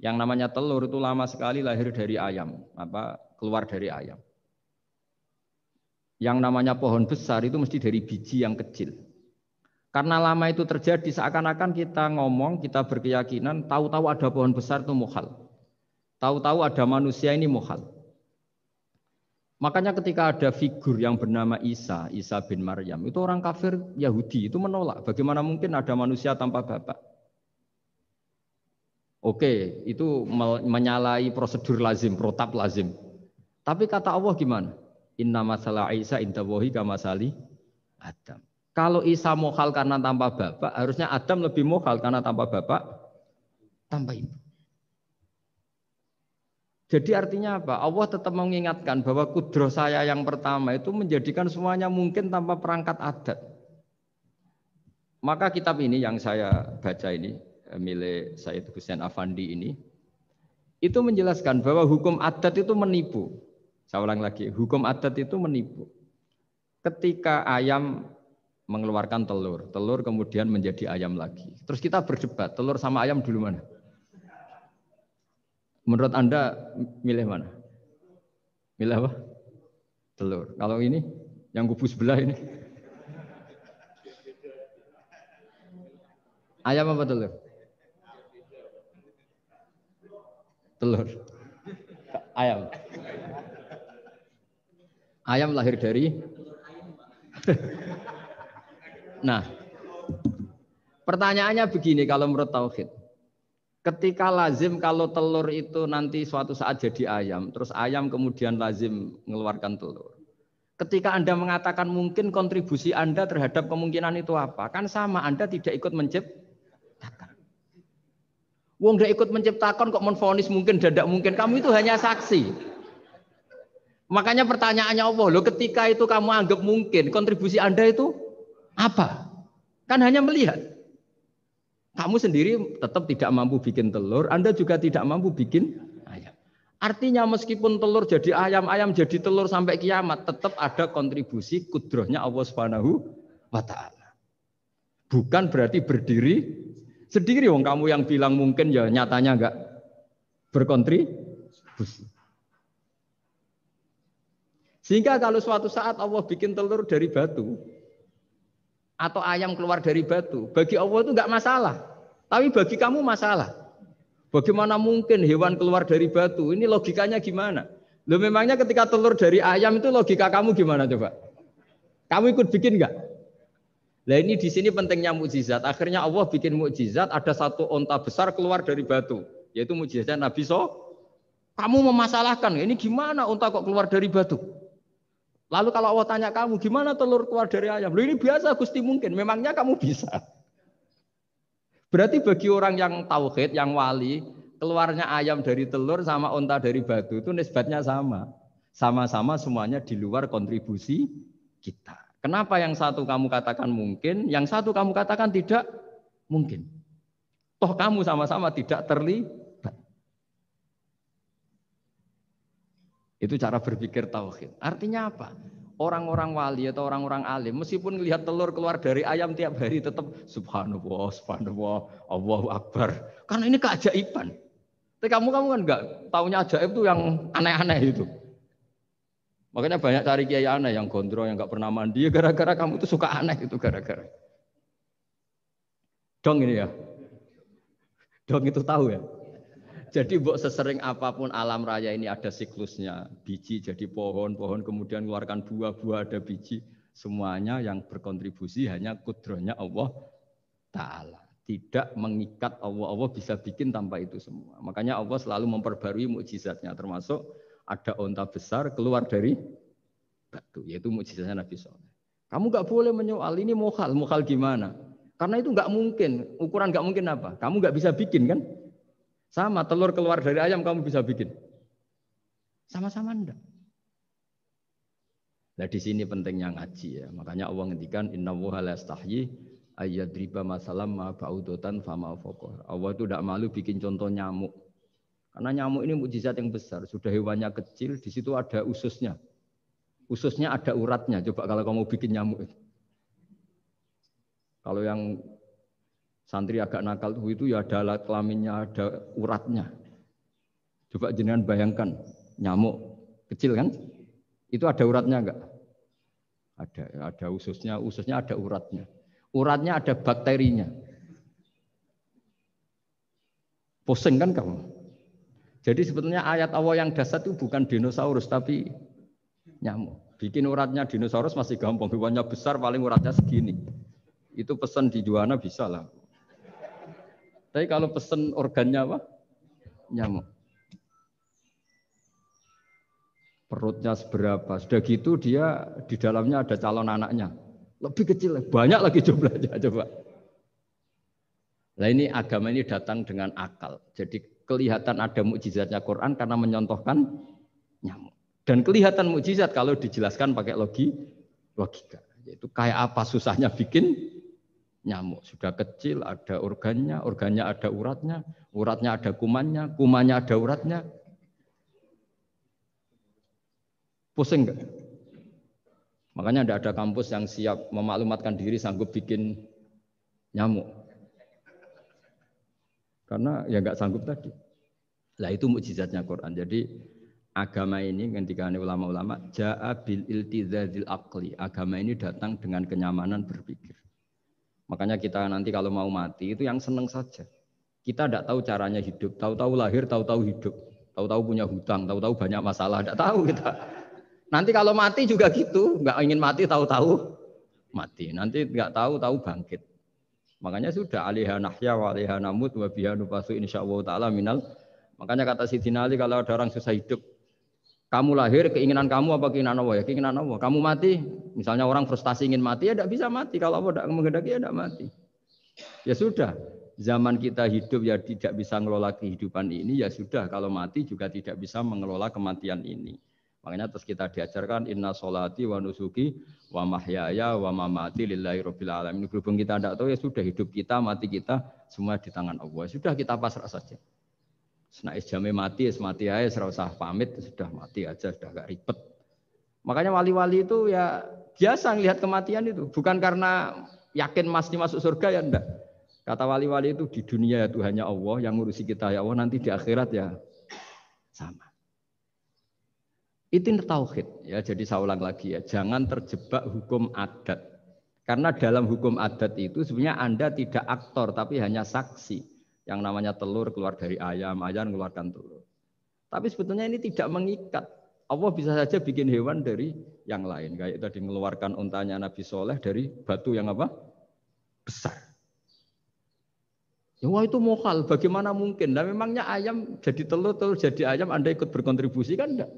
Yang namanya telur itu lama sekali lahir dari ayam, keluar dari ayam. Yang namanya pohon besar itu mesti dari biji yang kecil. Karena lama itu terjadi, seakan-akan kita ngomong, kita berkeyakinan, tahu-tahu ada pohon besar itu mukhal. Tahu-tahu ada manusia ini mukhal. Makanya ketika ada figur yang bernama Isa bin Maryam, itu orang kafir Yahudi itu menolak. Bagaimana mungkin ada manusia tanpa bapak? Oke, itu menyalahi prosedur lazim, protap lazim. Tapi kata Allah gimana? Inna masalah Isa indawahi kamasali Adam. Kalau Isa mokhal karena tanpa bapak, harusnya Adam lebih mokhal karena tanpa bapak, tanpa ibu. Jadi artinya apa? Allah tetap mengingatkan bahwa kudroh saya yang pertama itu menjadikan semuanya mungkin tanpa perangkat adat. Maka kitab ini yang saya baca ini, milik Sayyid Hussein Afandi ini, itu menjelaskan bahwa hukum adat itu menipu. Saya ulang lagi, hukum adat itu menipu. Ketika ayam mengeluarkan telur, telur kemudian menjadi ayam lagi. Terus kita berdebat, telur sama ayam dulu mana? Menurut Anda milih mana? Milih apa? Telur. Kalau ini, yang kubu sebelah ini. Ayam apa telur? Telur. Ayam. Ayam lahir dari. Nah, pertanyaannya begini kalau menurut tauhid. Ketika lazim kalau telur itu nanti suatu saat jadi ayam, terus ayam kemudian lazim mengeluarkan telur. Ketika Anda mengatakan mungkin kontribusi Anda terhadap kemungkinan itu apa? Kan sama, Anda tidak ikut menciptakan. Wong tidak ikut menciptakan kok menvonis mungkin dan tidak mungkin. Kamu itu hanya saksi. Makanya pertanyaannya Allah, loh ketika itu kamu anggap mungkin, kontribusi Anda itu apa? Kan hanya melihat. Kamu sendiri tetap tidak mampu bikin telur, Anda juga tidak mampu bikin ayam. Artinya meskipun telur jadi ayam, ayam jadi telur sampai kiamat, tetap ada kontribusi kudrohnya Allah Subhanahu wa Ta'ala. Bukan berarti berdiri sendiri, wong kamu yang bilang mungkin ya nyatanya enggak berkontribusi. Sehingga kalau suatu saat Allah bikin telur dari batu, atau ayam keluar dari batu, bagi Allah itu enggak masalah. Tapi bagi kamu masalah. Bagaimana mungkin hewan keluar dari batu? Ini logikanya gimana? Loh memangnya ketika telur dari ayam itu logika kamu gimana coba? Kamu ikut bikin enggak? Nah ini di sini pentingnya mukjizat. Akhirnya Allah bikin mukjizat, ada satu onta besar keluar dari batu, yaitu mukjizat Nabi Kamu memasalahkan, ini gimana onta kok keluar dari batu? Lalu kalau Allah tanya kamu, gimana telur keluar dari ayam? Loh ini biasa Gusti mungkin, memangnya kamu bisa? Berarti bagi orang yang tauhid, yang wali, keluarnya ayam dari telur sama onta dari batu itu nisbatnya sama. Sama-sama semuanya di luar kontribusi kita. Kenapa yang satu kamu katakan mungkin, yang satu kamu katakan tidak mungkin? Toh kamu sama-sama tidak terlibat. Itu cara berpikir tauhid. Artinya apa? Orang-orang wali atau orang-orang alim, meskipun melihat telur keluar dari ayam tiap hari, tetap subhanallah, subhanallah, Allahu Akbar. Karena ini keajaiban. Tapi kamu kan enggak taunya ajaib itu yang aneh-aneh itu. Makanya banyak cari kiai aneh yang gondrong, yang enggak pernah mandi, gara-gara kamu itu suka aneh itu gara-gara. Dong ini ya. Dong itu tahu ya. Jadi mbok sesering apapun alam raya ini ada siklusnya. Biji jadi pohon, pohon kemudian mengeluarkan buah, buah ada biji. Semuanya yang berkontribusi hanya kudrohnya Allah Ta'ala. Tidak mengikat Allah. Allah bisa bikin tanpa itu semua. Makanya Allah selalu memperbarui mukjizatnya. Termasuk ada onta besar keluar dari batu. Yaitu mukjizatnya Nabi Soleh. Kamu nggak boleh menyoal ini mukhal. Mukhal gimana? Karena itu nggak mungkin. Ukuran nggak mungkin apa? Kamu nggak bisa bikin kan? Sama, telur keluar dari ayam kamu bisa bikin. Sama-sama enggak. Nah di sini pentingnya ngaji ya. Makanya Allah ngendikan innallaha la yastahyi ayyadriba masalam ma ba'udatan fama fawqah. Allah itu tidak malu bikin contoh nyamuk. Karena nyamuk ini mukjizat yang besar. Sudah hewannya kecil, di situ ada ususnya. Ususnya ada uratnya. Coba kalau kamu bikin nyamuk itu. Kalau yang santri agak nakal itu ya ada alat kelaminnya, ada uratnya. Coba jenengan bayangkan nyamuk kecil kan? Itu ada uratnya enggak? Ada ususnya ada uratnya. Uratnya ada bakterinya. Pusing kan kamu? Jadi sebetulnya ayat Allah yang dasar itu bukan dinosaurus tapi nyamuk. Bikin uratnya dinosaurus masih gampang, hewannya besar paling uratnya segini. Itu pesan di Juwana bisa lah. Tapi kalau pesen organnya apa? Nyamuk. Perutnya seberapa? Sudah gitu dia di dalamnya ada calon anaknya. Lebih kecil, banyak lagi jumlahnya. Coba. Nah ini agama ini datang dengan akal. Jadi kelihatan ada mukjizatnya Quran karena menyontohkan nyamuk. Dan kelihatan mukjizat kalau dijelaskan pakai logika. Yaitu kayak apa susahnya bikin nyamuk. Sudah kecil, ada organnya, organnya ada uratnya, uratnya ada kumannya, kumannya ada uratnya. Pusing enggak? Makanya tidak ada kampus yang siap memaklumatkan diri sanggup bikin nyamuk. Karena ya enggak sanggup tadi. Lah itu mukjizatnya Quran. Jadi agama ini ketika ulama-ulama ja'a bil iltizazil aqli. Agama ini datang dengan kenyamanan berpikir. Makanya kita nanti kalau mau mati itu yang seneng saja. Kita tidak tahu caranya hidup, tahu-tahu lahir, tahu-tahu hidup, tahu-tahu punya hutang, tahu-tahu banyak masalah, tidak tahu kita. Nanti kalau mati juga gitu, nggak ingin mati, tahu-tahu mati. Nanti nggak tahu bangkit. Makanya sudah alaiha nahya wa alaiha namut wa biha nubasu insyaallah taala minal. Makanya kata Sidina Ali kalau ada orang susah hidup, kamu lahir keinginan kamu apa keinginan Allah ya? Keinginan Allah. Kamu mati, misalnya orang frustasi ingin mati ya tidak bisa mati. Kalau Allah tidak menghendaki ya tidak mati. Ya sudah, zaman kita hidup ya tidak bisa mengelola kehidupan ini ya sudah. Kalau mati juga tidak bisa mengelola kematian ini. Makanya terus kita diajarkan inna sholati wa nusuki wa mahyaya wa mamati lillahi rabbil alamin. Berhubung kita tidak tahu ya sudah hidup kita, mati kita semua di tangan Allah. Sudah kita pasrah saja. Nah, jamnya mati aja, serah usah pamit, sudah mati aja, sudah gak ribet. Makanya wali-wali itu ya biasa ngelihat kematian itu, bukan karena yakin pasti masuk surga ya enggak. Kata wali-wali itu di dunia ya Tuhannya Allah yang ngurusi kita ya Allah, nanti di akhirat ya sama. Itu tauhid ya. Jadi saya ulang lagi ya, jangan terjebak hukum adat. Karena dalam hukum adat itu sebenarnya Anda tidak aktor tapi hanya saksi. Yang namanya telur keluar dari ayam, ayam mengeluarkan telur. Tapi sebetulnya ini tidak mengikat. Allah bisa saja bikin hewan dari yang lain. Kayak tadi mengeluarkan untanya Nabi Soleh dari batu yang apa? Besar. Ya wah itu mukhal, bagaimana mungkin? Nah memangnya ayam jadi telur, telur jadi ayam, Anda ikut berkontribusi kan enggak?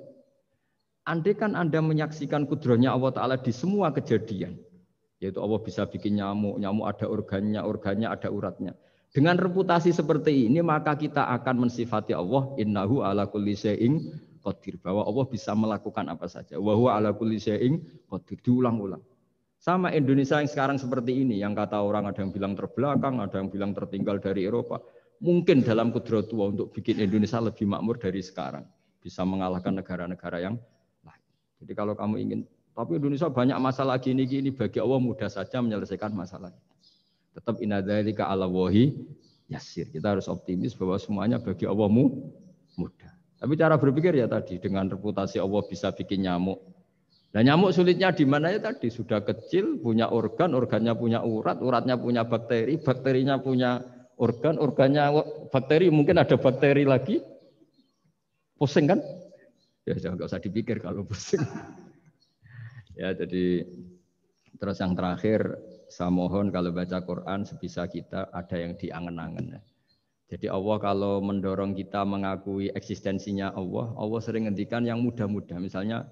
Andai kan Anda menyaksikan kudrohnya Allah Ta'ala di semua kejadian. Yaitu Allah bisa bikin nyamuk, nyamuk ada organnya, organnya ada uratnya. Dengan reputasi seperti ini maka kita akan mensifati Allah innahu ala kulli syai'in qadir, bahwa Allah bisa melakukan apa saja. Wa huwa ala kulli syai'in qadir, diulang-ulang. Sama Indonesia yang sekarang seperti ini, yang kata orang ada yang bilang terbelakang, ada yang bilang tertinggal dari Eropa. Mungkin dalam kudratullah untuk bikin Indonesia lebih makmur dari sekarang, bisa mengalahkan negara-negara yang lain. Jadi kalau kamu ingin, tapi Indonesia banyak masalah gini-gini, bagi Allah mudah saja menyelesaikan masalah. Tetap inna dzalika 'ala Allahi yasir. Kita harus optimis bahwa semuanya bagi Allah mudah. Tapi cara berpikir ya tadi dengan reputasi Allah bisa bikin nyamuk. Nah nyamuk sulitnya di mana ya tadi sudah kecil, punya organ, organnya punya urat, uratnya punya bakteri, bakterinya punya organnya bakteri, mungkin ada bakteri lagi. Pusing kan? Ya jangan nggak usah dipikir kalau pusing. Ya jadi terus yang terakhir saya mohon kalau baca Quran sebisa kita ada yang diangen-angen. Jadi Allah kalau mendorong kita mengakui eksistensinya Allah, Allah sering ngendikan yang mudah-mudah. Misalnya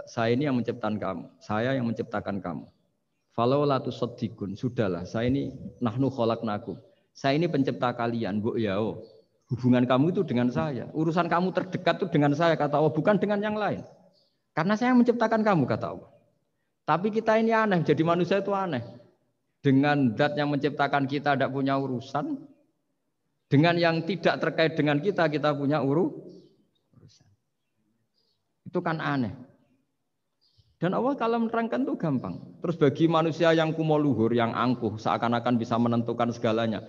saya ini yang menciptakan kamu, saya yang menciptakan kamu. Falau la tusaddiqun, sudahlah, saya ini nahnu khalaqnakum. Saya ini pencipta kalian, mbok yao. Hubungan kamu itu dengan saya. Urusan kamu terdekat itu dengan saya, kata Allah, bukan dengan yang lain. Karena saya yang menciptakan kamu, kata Allah. Tapi kita ini aneh, jadi manusia itu aneh. Dengan zat yang menciptakan kita tidak punya urusan, dengan yang tidak terkait dengan kita punya urusan. Itu kan aneh. Dan Allah kalau menerangkan itu gampang. Terus bagi manusia yang kumo luhur, yang angkuh, seakan-akan bisa menentukan segalanya.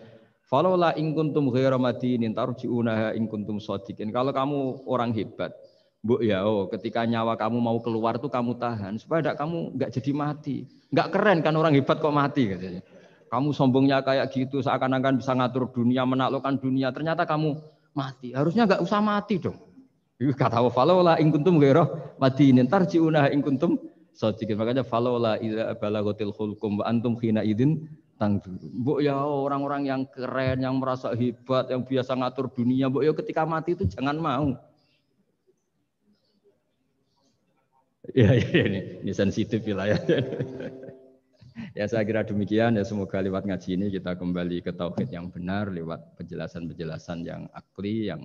Falaula in kuntum ghairu madinin tarji'unaha in kuntum shadiqin. Kalau kamu orang hebat, mbok ya ketika nyawa kamu mau keluar tuh kamu tahan supaya kamu enggak jadi mati. Enggak keren kan orang hebat kok mati katanya. Kamu sombongnya kayak gitu seakan-akan bisa ngatur dunia, menaklukkan dunia, ternyata kamu mati. Harusnya enggak usah mati dong. Kata Allah, falaula in kuntum ghairu madinin tarji'unaha in kuntum shadiqin. Makanya falaula idza balaghatil khulqum wa antum khina idzin tangdur. Mbok ya orang-orang yang keren, yang merasa hebat, yang biasa ngatur dunia, mbok ya ketika mati itu jangan mau. Ya ini sensitif ya. Ya saya kira demikian ya, semoga lewat ngaji ini kita kembali ke tauhid yang benar lewat penjelasan-penjelasan yang akli, yang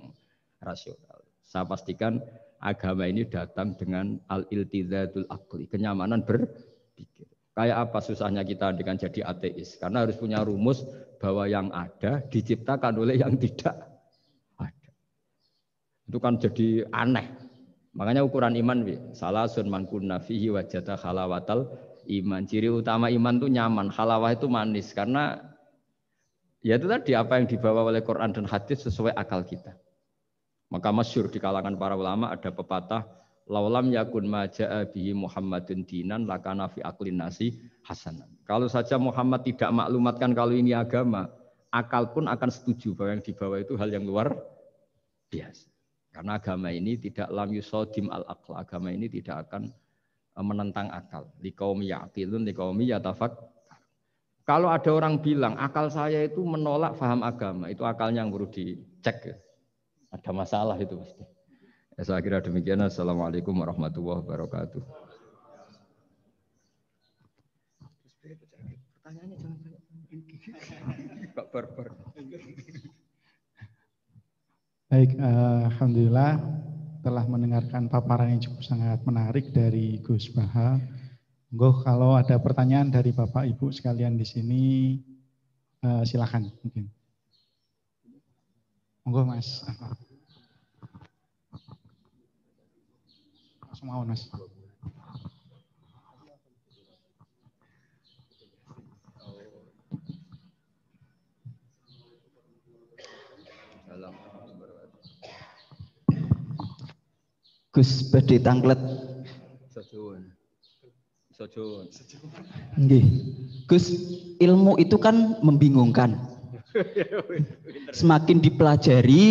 rasional. Saya pastikan agama ini datang dengan al-iltizatul akli, kenyamanan berpikir. Kayak apa susahnya kita dengan jadi ateis? Karena harus punya rumus bahwa yang ada diciptakan oleh yang tidak ada. Itu kan jadi aneh. Makanya ukuran iman, salasun man kunna fihi wajada halawatal iman. Ciri utama iman itu nyaman, halawah itu manis. Karena ya itu tadi apa yang dibawa oleh Quran dan hadis sesuai akal kita. Maka masyhur di kalangan para ulama ada pepatah, laulam yakun maja'a bihi Muhammadun dinan lakana fi aqlin nasi hasanan. Kalau saja Muhammad tidak maklumatkan kalau ini agama, akal pun akan setuju bahwa yang dibawa itu hal yang luar biasa. Karena agama ini tidak lam yusodim al-aql, agama ini tidak akan menentang akal. Liqaumi ya'qilun liqaumi yatafak. Kalau ada orang bilang akal saya itu menolak faham agama, itu akalnya yang perlu dicek. Ada masalah itu pasti. Ya, saya kira demikian. Assalamualaikum warahmatullahi wabarakatuh. Pertanyaannya jangan Pak Barbar. Baik, alhamdulillah telah mendengarkan paparan yang cukup sangat menarik dari Gus Baha. Monggo kalau ada pertanyaan dari Bapak Ibu sekalian di sini, silakan mungkin. Monggo Mas. Langsung Mas. Gus badhe tanglet. Sojon. Nggih. Gus, ilmu itu kan membingungkan. Semakin dipelajari,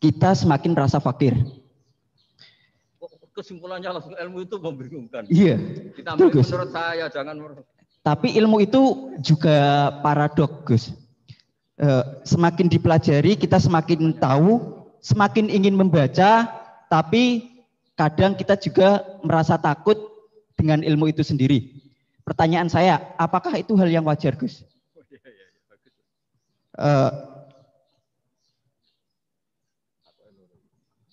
kita semakin merasa fakir. Kesimpulannya langsung ilmu itu membingungkan. Iya. Kita menurut saya jangan. Tapi ilmu itu juga paradok, Gus. Semakin dipelajari, kita semakin tahu, semakin ingin membaca, tapi kadang kita juga merasa takut dengan ilmu itu sendiri. Pertanyaan saya, apakah itu hal yang wajar, Gus?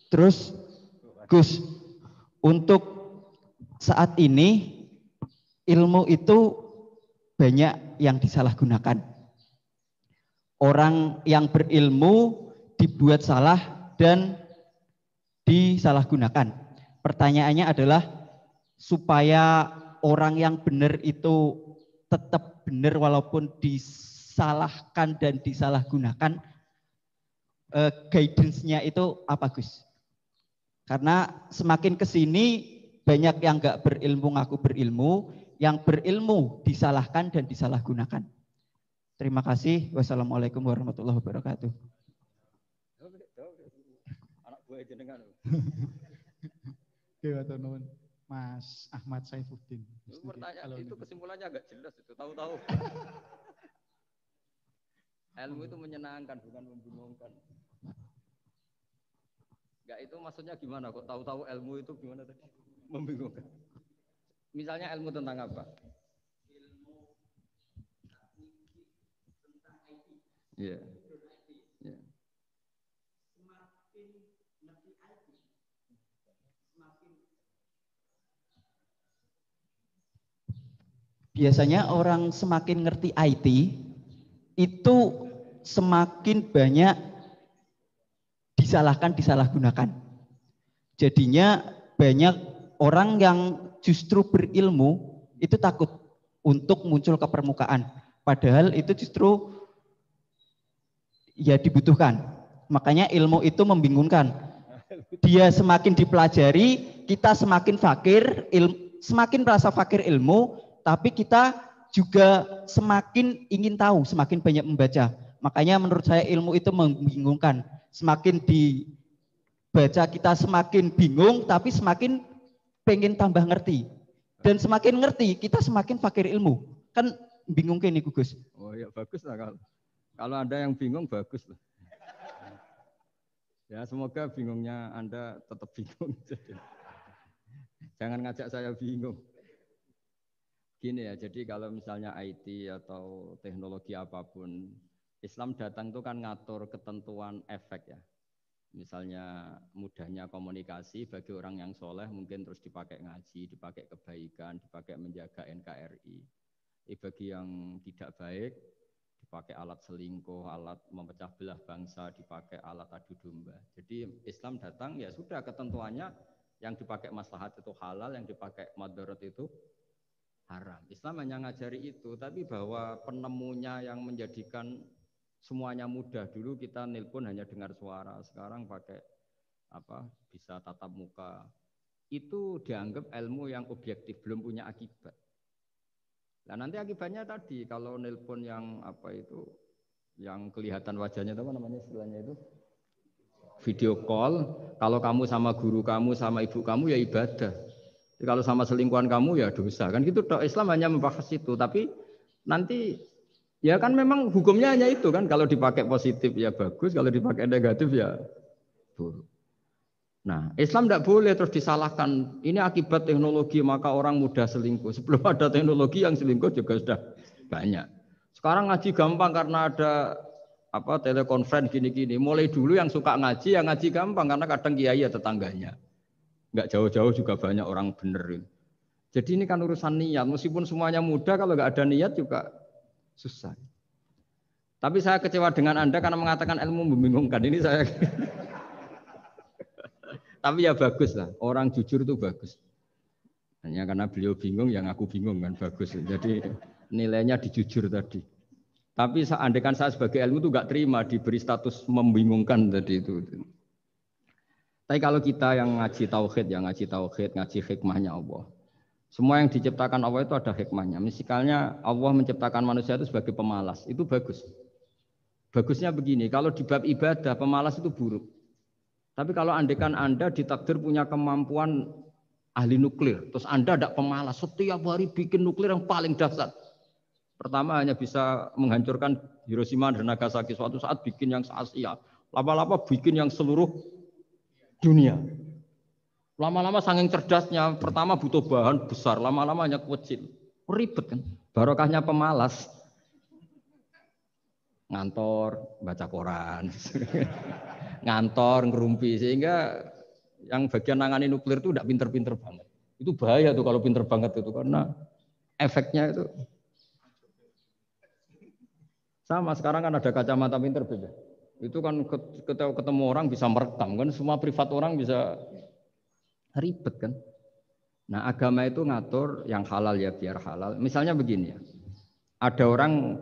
Terus, Gus, untuk saat ini ilmu itu banyak yang disalahgunakan. Orang yang berilmu dibuat salah dan disalahgunakan. Pertanyaannya adalah supaya orang yang benar itu tetap benar walaupun disalahkan dan disalahgunakan, guidance-nya itu apa, Gus? Karena semakin kesini banyak yang nggak berilmu ngaku berilmu, yang berilmu disalahkan dan disalahgunakan. Terima kasih. Wassalamualaikum warahmatullahi wabarakatuh. Anak buah jenengan. Dewa nuwun. Mas Ahmad Saifuddin. Pertanyaan itu kesimpulannya agak jelas itu, tahu-tahu. Ilmu itu menyenangkan bukan membingungkan. Enggak, itu maksudnya gimana kok tahu-tahu ilmu itu gimana tadi? Membingungkan. Misalnya ilmu tentang apa? Iya. Yeah. Biasanya orang semakin ngerti IT itu semakin banyak disalahgunakan. Jadinya banyak orang yang justru berilmu itu takut untuk muncul ke permukaan. Padahal itu justru ya dibutuhkan. Makanya ilmu itu membingungkan. Dia semakin dipelajari, kita semakin fakir, semakin merasa fakir ilmu, tapi kita juga semakin ingin tahu, semakin banyak membaca. Makanya menurut saya ilmu itu membingungkan. Semakin dibaca kita semakin bingung, tapi semakin pengen tambah ngerti. Dan semakin ngerti, kita semakin fakir ilmu. Kan bingung kayak nih Gus. Oh ya bagus lah kalau ada yang bingung bagus lah. Ya semoga bingungnya Anda tetap bingung. Jangan ngajak saya bingung. Gini ya, jadi kalau misalnya IT atau teknologi apapun, Islam datang itu kan ngatur ketentuan efek ya. Misalnya mudahnya komunikasi bagi orang yang soleh mungkin terus dipakai ngaji, dipakai kebaikan, dipakai menjaga NKRI. Bagi yang tidak baik, dipakai alat selingkuh, alat memecah belah bangsa, dipakai alat adu domba. Jadi Islam datang ya sudah ketentuannya yang dipakai maslahat itu halal, yang dipakai madarat itu haram. Islam hanya ngajari itu, tapi bahwa penemunya yang menjadikan semuanya mudah. Dulu kita nelpon hanya dengar suara, sekarang pakai apa? Bisa tatap muka. Itu dianggap ilmu yang objektif, belum punya akibat. Nah nanti akibatnya tadi kalau nelpon yang apa itu, yang kelihatan wajahnya apa namanya istilahnya itu, video call. Kalau kamu sama guru kamu sama ibu kamu ya ibadah. Jadi, kalau sama selingkuhan kamu ya dosa. Kan gitu. Islam hanya membahas itu. Tapi nanti ya kan memang hukumnya hanya itu kan. Kalau dipakai positif ya bagus, kalau dipakai negatif ya buruk. Nah, Islam tidak boleh terus disalahkan. Ini akibat teknologi maka orang mudah selingkuh. Sebelum ada teknologi yang selingkuh juga sudah banyak. Sekarang ngaji gampang karena ada apa telekonferensi gini-gini. Mulai dulu yang suka ngaji, yang ngaji gampang karena kadang kiai ya tetangganya. Enggak jauh-jauh juga banyak orang bener. Jadi ini kan urusan niat. Meskipun semuanya mudah, kalau nggak ada niat juga susah. Tapi saya kecewa dengan Anda karena mengatakan ilmu membingungkan. Ini saya. Tapi ya bagus lah, orang jujur itu bagus. Hanya karena beliau bingung, yang aku bingung kan bagus. Jadi nilainya dijujur tadi. Tapi andaikan saya sebagai ilmu itu nggak terima diberi status membingungkan tadi itu. Tapi kalau kita yang ngaji tauhid, ngaji hikmahnya Allah. Semua yang diciptakan Allah itu ada hikmahnya. Misalnya Allah menciptakan manusia itu sebagai pemalas, itu bagus. Bagusnya begini, kalau di bab ibadah pemalas itu buruk. Tapi kalau andaikan Anda ditakdir punya kemampuan ahli nuklir, terus Anda tidak pemalas, setiap hari bikin nuklir yang paling dahsyat. Pertama hanya bisa menghancurkan Hiroshima dan Nagasaki, suatu saat bikin yang se-Asia, lama-lama bikin yang seluruh dunia. Lama-lama saking cerdasnya, pertama butuh bahan besar, lama-lama hanya kecil. Ribet kan? Barokahnya pemalas. Ngantor, baca koran. Ngantor, ngerumpi, sehingga yang bagian nangani nuklir itu tidak pinter-pinter banget. Itu bahaya tuh kalau pinter banget itu karena efeknya itu sama. Sekarang kan ada kacamata pinter beda. Itu kan ketemu orang bisa merekam kan, semua privat orang bisa ribet kan. Nah agama itu ngatur yang halal ya biar halal. Misalnya begini ya, ada orang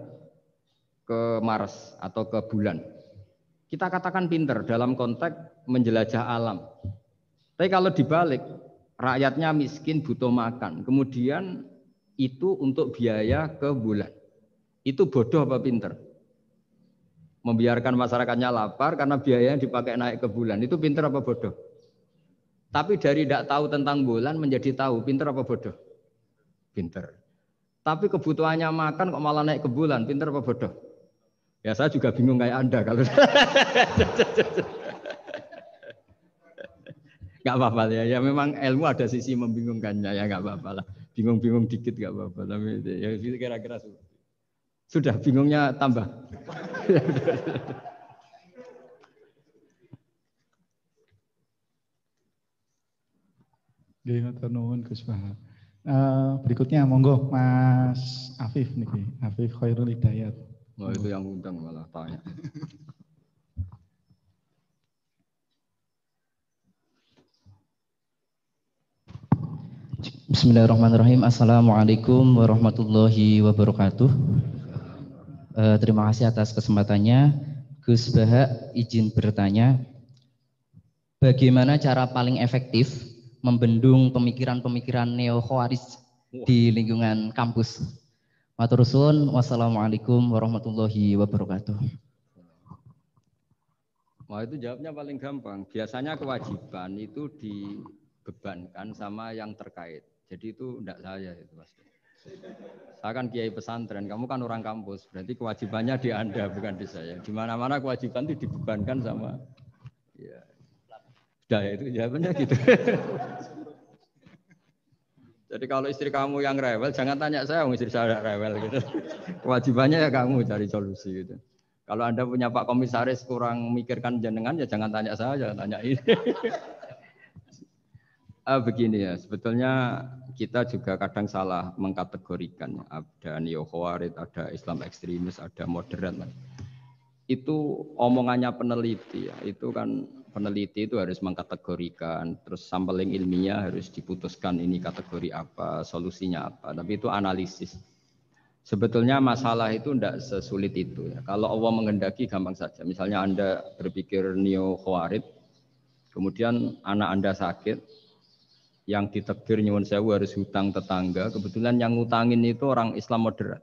ke Mars atau ke bulan. Kita katakan pinter dalam konteks menjelajah alam. Tapi kalau dibalik, rakyatnya miskin butuh makan. Kemudian itu untuk biaya ke bulan. Itu bodoh apa pinter? Membiarkan masyarakatnya lapar karena biaya yang dipakai naik ke bulan. Itu pinter apa bodoh? Tapi dari tidak tahu tentang bulan menjadi tahu, pinter apa bodoh? Pinter. Tapi kebutuhannya makan kok malah naik ke bulan, pinter apa bodoh? Ya saya juga bingung kayak Anda kalau nggak apa-apa ya. Ya memang ilmu ada sisi membingungkannya ya nggak apa-apa lah. Bingung-bingung dikit nggak apa-apa. Tapi ya kira-kira sudah bingungnya tambah. Nuhun Gus Bahar. Berikutnya monggo Mas Afif nih, Afif Khairul Hidayat. Oh, itu yang undang malah tanya. Bismillahirrahmanirrahim. Assalamualaikum warahmatullahi wabarakatuh. Terima kasih atas kesempatannya. Gus Baha izin bertanya, bagaimana cara paling efektif membendung pemikiran-pemikiran neo-khawarij di lingkungan kampus? Matur suwun. Wassalamualaikum warahmatullahi wabarakatuh. Wah, itu jawabnya paling gampang. Biasanya kewajiban itu dibebankan sama yang terkait. Jadi itu enggak saya itu pasti. Saya kan kiai pesantren, kamu kan orang kampus, berarti kewajibannya di Anda bukan di saya. Di mana-mana kewajiban itu dibebankan sama ya. Sudah itu jawabannya gitu. Jadi kalau istri kamu yang rewel, jangan tanya saya, istri saya rewel gitu. Kewajibannya ya kamu cari solusi gitu. Kalau Anda punya Pak Komisaris kurang mikirkan jenengan, ya jangan tanya saya, jangan tanya ini. Begini ya, sebetulnya kita juga kadang salah mengkategorikan. Ada neo-khawarij, ada Islam ekstremis, ada moderat. Itu omongannya peneliti ya, itu kan peneliti itu harus mengkategorikan, terus sampling ilmiah harus diputuskan ini kategori apa, solusinya apa. Tapi itu analisis. Sebetulnya masalah itu tidak sesulit itu ya. Kalau Allah menghendaki gampang saja. Misalnya Anda berpikir neo-khawarij, kemudian anak Anda sakit, yang ditegir nyuwun sewu harus hutang tetangga, kebetulan yang ngutangin itu orang Islam moderat.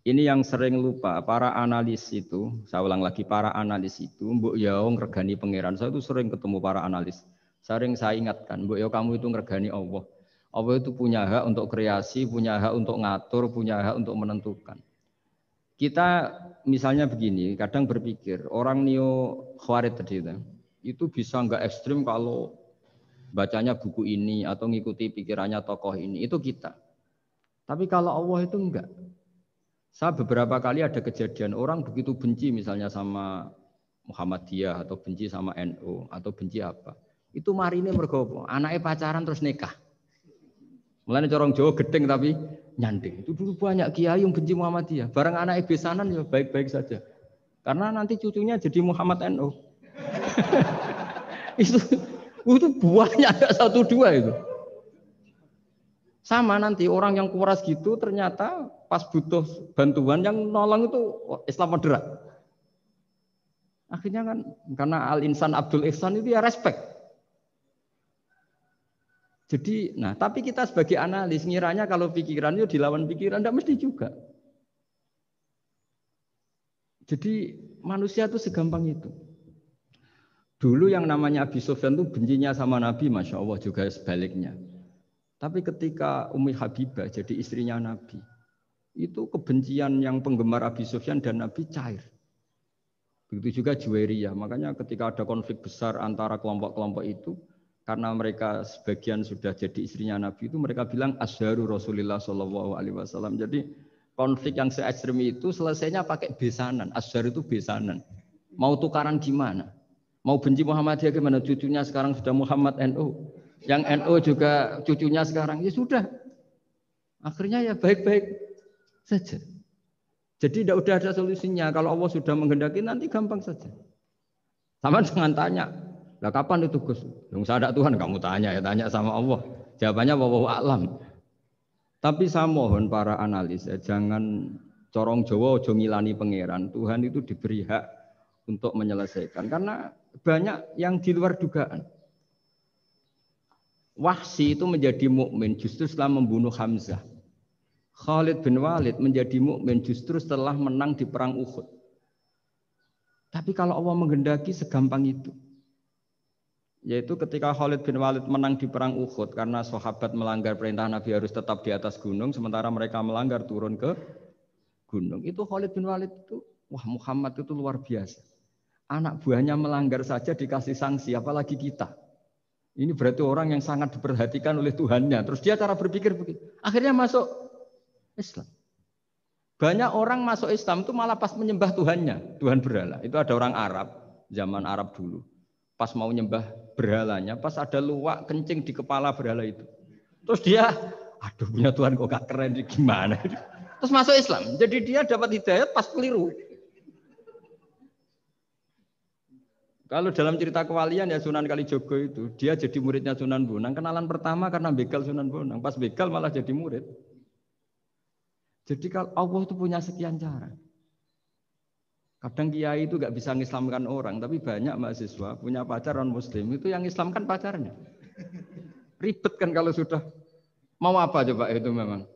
Ini yang sering lupa, para analis itu, saya ulang lagi, para analis itu, mbok ya ngregani pangeran. Saya itu sering ketemu para analis. Sering saya ingatkan, mbok ya kamu itu ngregani Allah. Allah itu punya hak untuk kreasi, punya hak untuk ngatur, punya hak untuk menentukan. Kita misalnya begini, kadang berpikir, orang neo-khawarij tadi itu bisa enggak ekstrim kalau bacanya buku ini atau ngikuti pikirannya tokoh ini, itu kita. Tapi kalau Allah itu enggak. Saya beberapa kali ada kejadian orang begitu benci misalnya sama Muhammadiyah atau benci sama NU atau benci apa. Itu marine mergo anaknya pacaran terus nikah. Mulane corong Jawa gedeng tapi nyanding. Itu dulu banyak kiai yang benci Muhammadiyah. Bareng anaknya besanan ya baik-baik saja. Karena nanti cucunya jadi Muhammad NU. itu buahnya ada 1-2 itu. Sama nanti orang yang kuras gitu ternyata pas butuh bantuan yang nolong itu Islam moderat. Akhirnya kan karena Al-Insan Abdul Ihsan itu ya respect. Jadi, nah tapi kita sebagai analis ngiranya kalau pikiran itu dilawan pikiran, tidak mesti juga. Jadi manusia itu segampang itu. Dulu yang namanya Abi Sufyan itu bencinya sama Nabi, Masya Allah juga sebaliknya. Tapi ketika Ummi Habibah jadi istrinya Nabi, itu kebencian yang penggemar Abi Sufyan dan Nabi cair. Begitu juga Juwairiyah. Makanya ketika ada konflik besar antara kelompok-kelompok itu, karena mereka sebagian sudah jadi istrinya Nabi itu, mereka bilang asharu Rasulullah SAW. Jadi konflik yang se-ekstrem itu selesainya pakai besanan. Ashar itu besanan. Mau tukaran gimana? Mau benci Muhammadiyah gimana? Cucunya sekarang sudah Muhammad NU. Yang NU juga cucunya sekarang. Ya sudah. Akhirnya ya baik-baik saja. Jadi tidak udah ada solusinya. Kalau Allah sudah menghendaki nanti gampang saja. Sama jangan tanya. Lah kapan itu Gus? Yang saya ada Tuhan kamu tanya ya, tanya sama Allah. Jawabannya wallahu a'lam. Tapi saya mohon para analis ya, jangan corong Jawa ojo ngilani pangeran. Tuhan itu diberi hak untuk menyelesaikan karena banyak yang di luar dugaan. Wahsy itu menjadi mukmin justru setelah membunuh Hamzah. Khalid bin Walid menjadi mukmin justru setelah menang di perang Uhud. Tapi kalau Allah menghendaki segampang itu. Yaitu ketika Khalid bin Walid menang di perang Uhud karena sahabat melanggar perintah Nabi harus tetap di atas gunung sementara mereka melanggar turun ke gunung. Itu Khalid bin Walid itu, wah Muhammad itu luar biasa. Anak buahnya melanggar saja dikasih sanksi, apalagi kita. Ini berarti orang yang sangat diperhatikan oleh Tuhannya. Terus dia cara berpikir begitu. Akhirnya masuk Islam. Banyak orang masuk Islam itu malah pas menyembah Tuhannya, Tuhan berhala. Itu ada orang Arab, zaman Arab dulu. Pas mau nyembah berhalanya, pas ada luwak kencing di kepala berhala itu. Terus dia, aduh punya Tuhan kok gak keren, gimana? Terus masuk Islam. Jadi dia dapat hidayat pas keliru. Kalau dalam cerita kewalian ya Sunan Kalijogo itu, dia jadi muridnya Sunan Bonang. Kenalan pertama karena begal Sunan Bonang. Pas begal malah jadi murid. Jadi kalau Allah itu punya sekian cara. Kadang kiai itu nggak bisa mengislamkan orang, tapi banyak mahasiswa punya pacar non muslim itu yang Islamkan pacarnya. Ribet kan kalau sudah mau apa coba itu memang.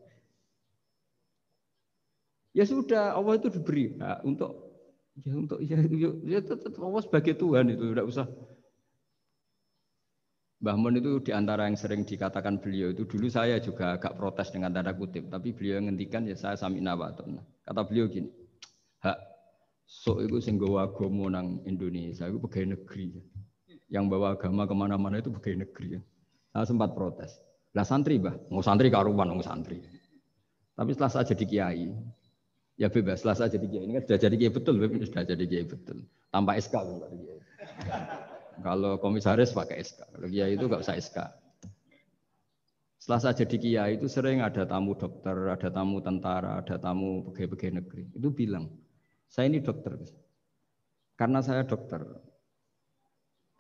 Ya sudah Allah itu diberi hak untuk tetap Allah sebagai Tuhan itu tidak usah. Mbah Mun itu diantara yang sering dikatakan beliau itu dulu saya juga agak protes dengan tanda kutip, tapi beliau ngendikan ya saya sami'na wa ata'na. Kata beliau gini, hak sok itu sing gawa agama nang Indonesia itu pegawai negeri. Yang bawa agama kemana-mana itu pegawai negeri. Saya sempat protes. Lah santri bah, mau santri karuan mau santri. Tapi setelah saya jadi kiai, ya bebas. Setelah saya jadi kiai ini kan sudah jadi kiai betul, sudah jadi kiai betul. Tanpa SK kan jadi kiai. Kalau komisaris pakai SK, kalau kiai itu nggak usah SK. Setelah saya jadi kiai itu sering ada tamu dokter, ada tamu tentara, ada tamu pegawai-pegawai negeri. Itu bilang, saya ini dokter. Karena saya dokter.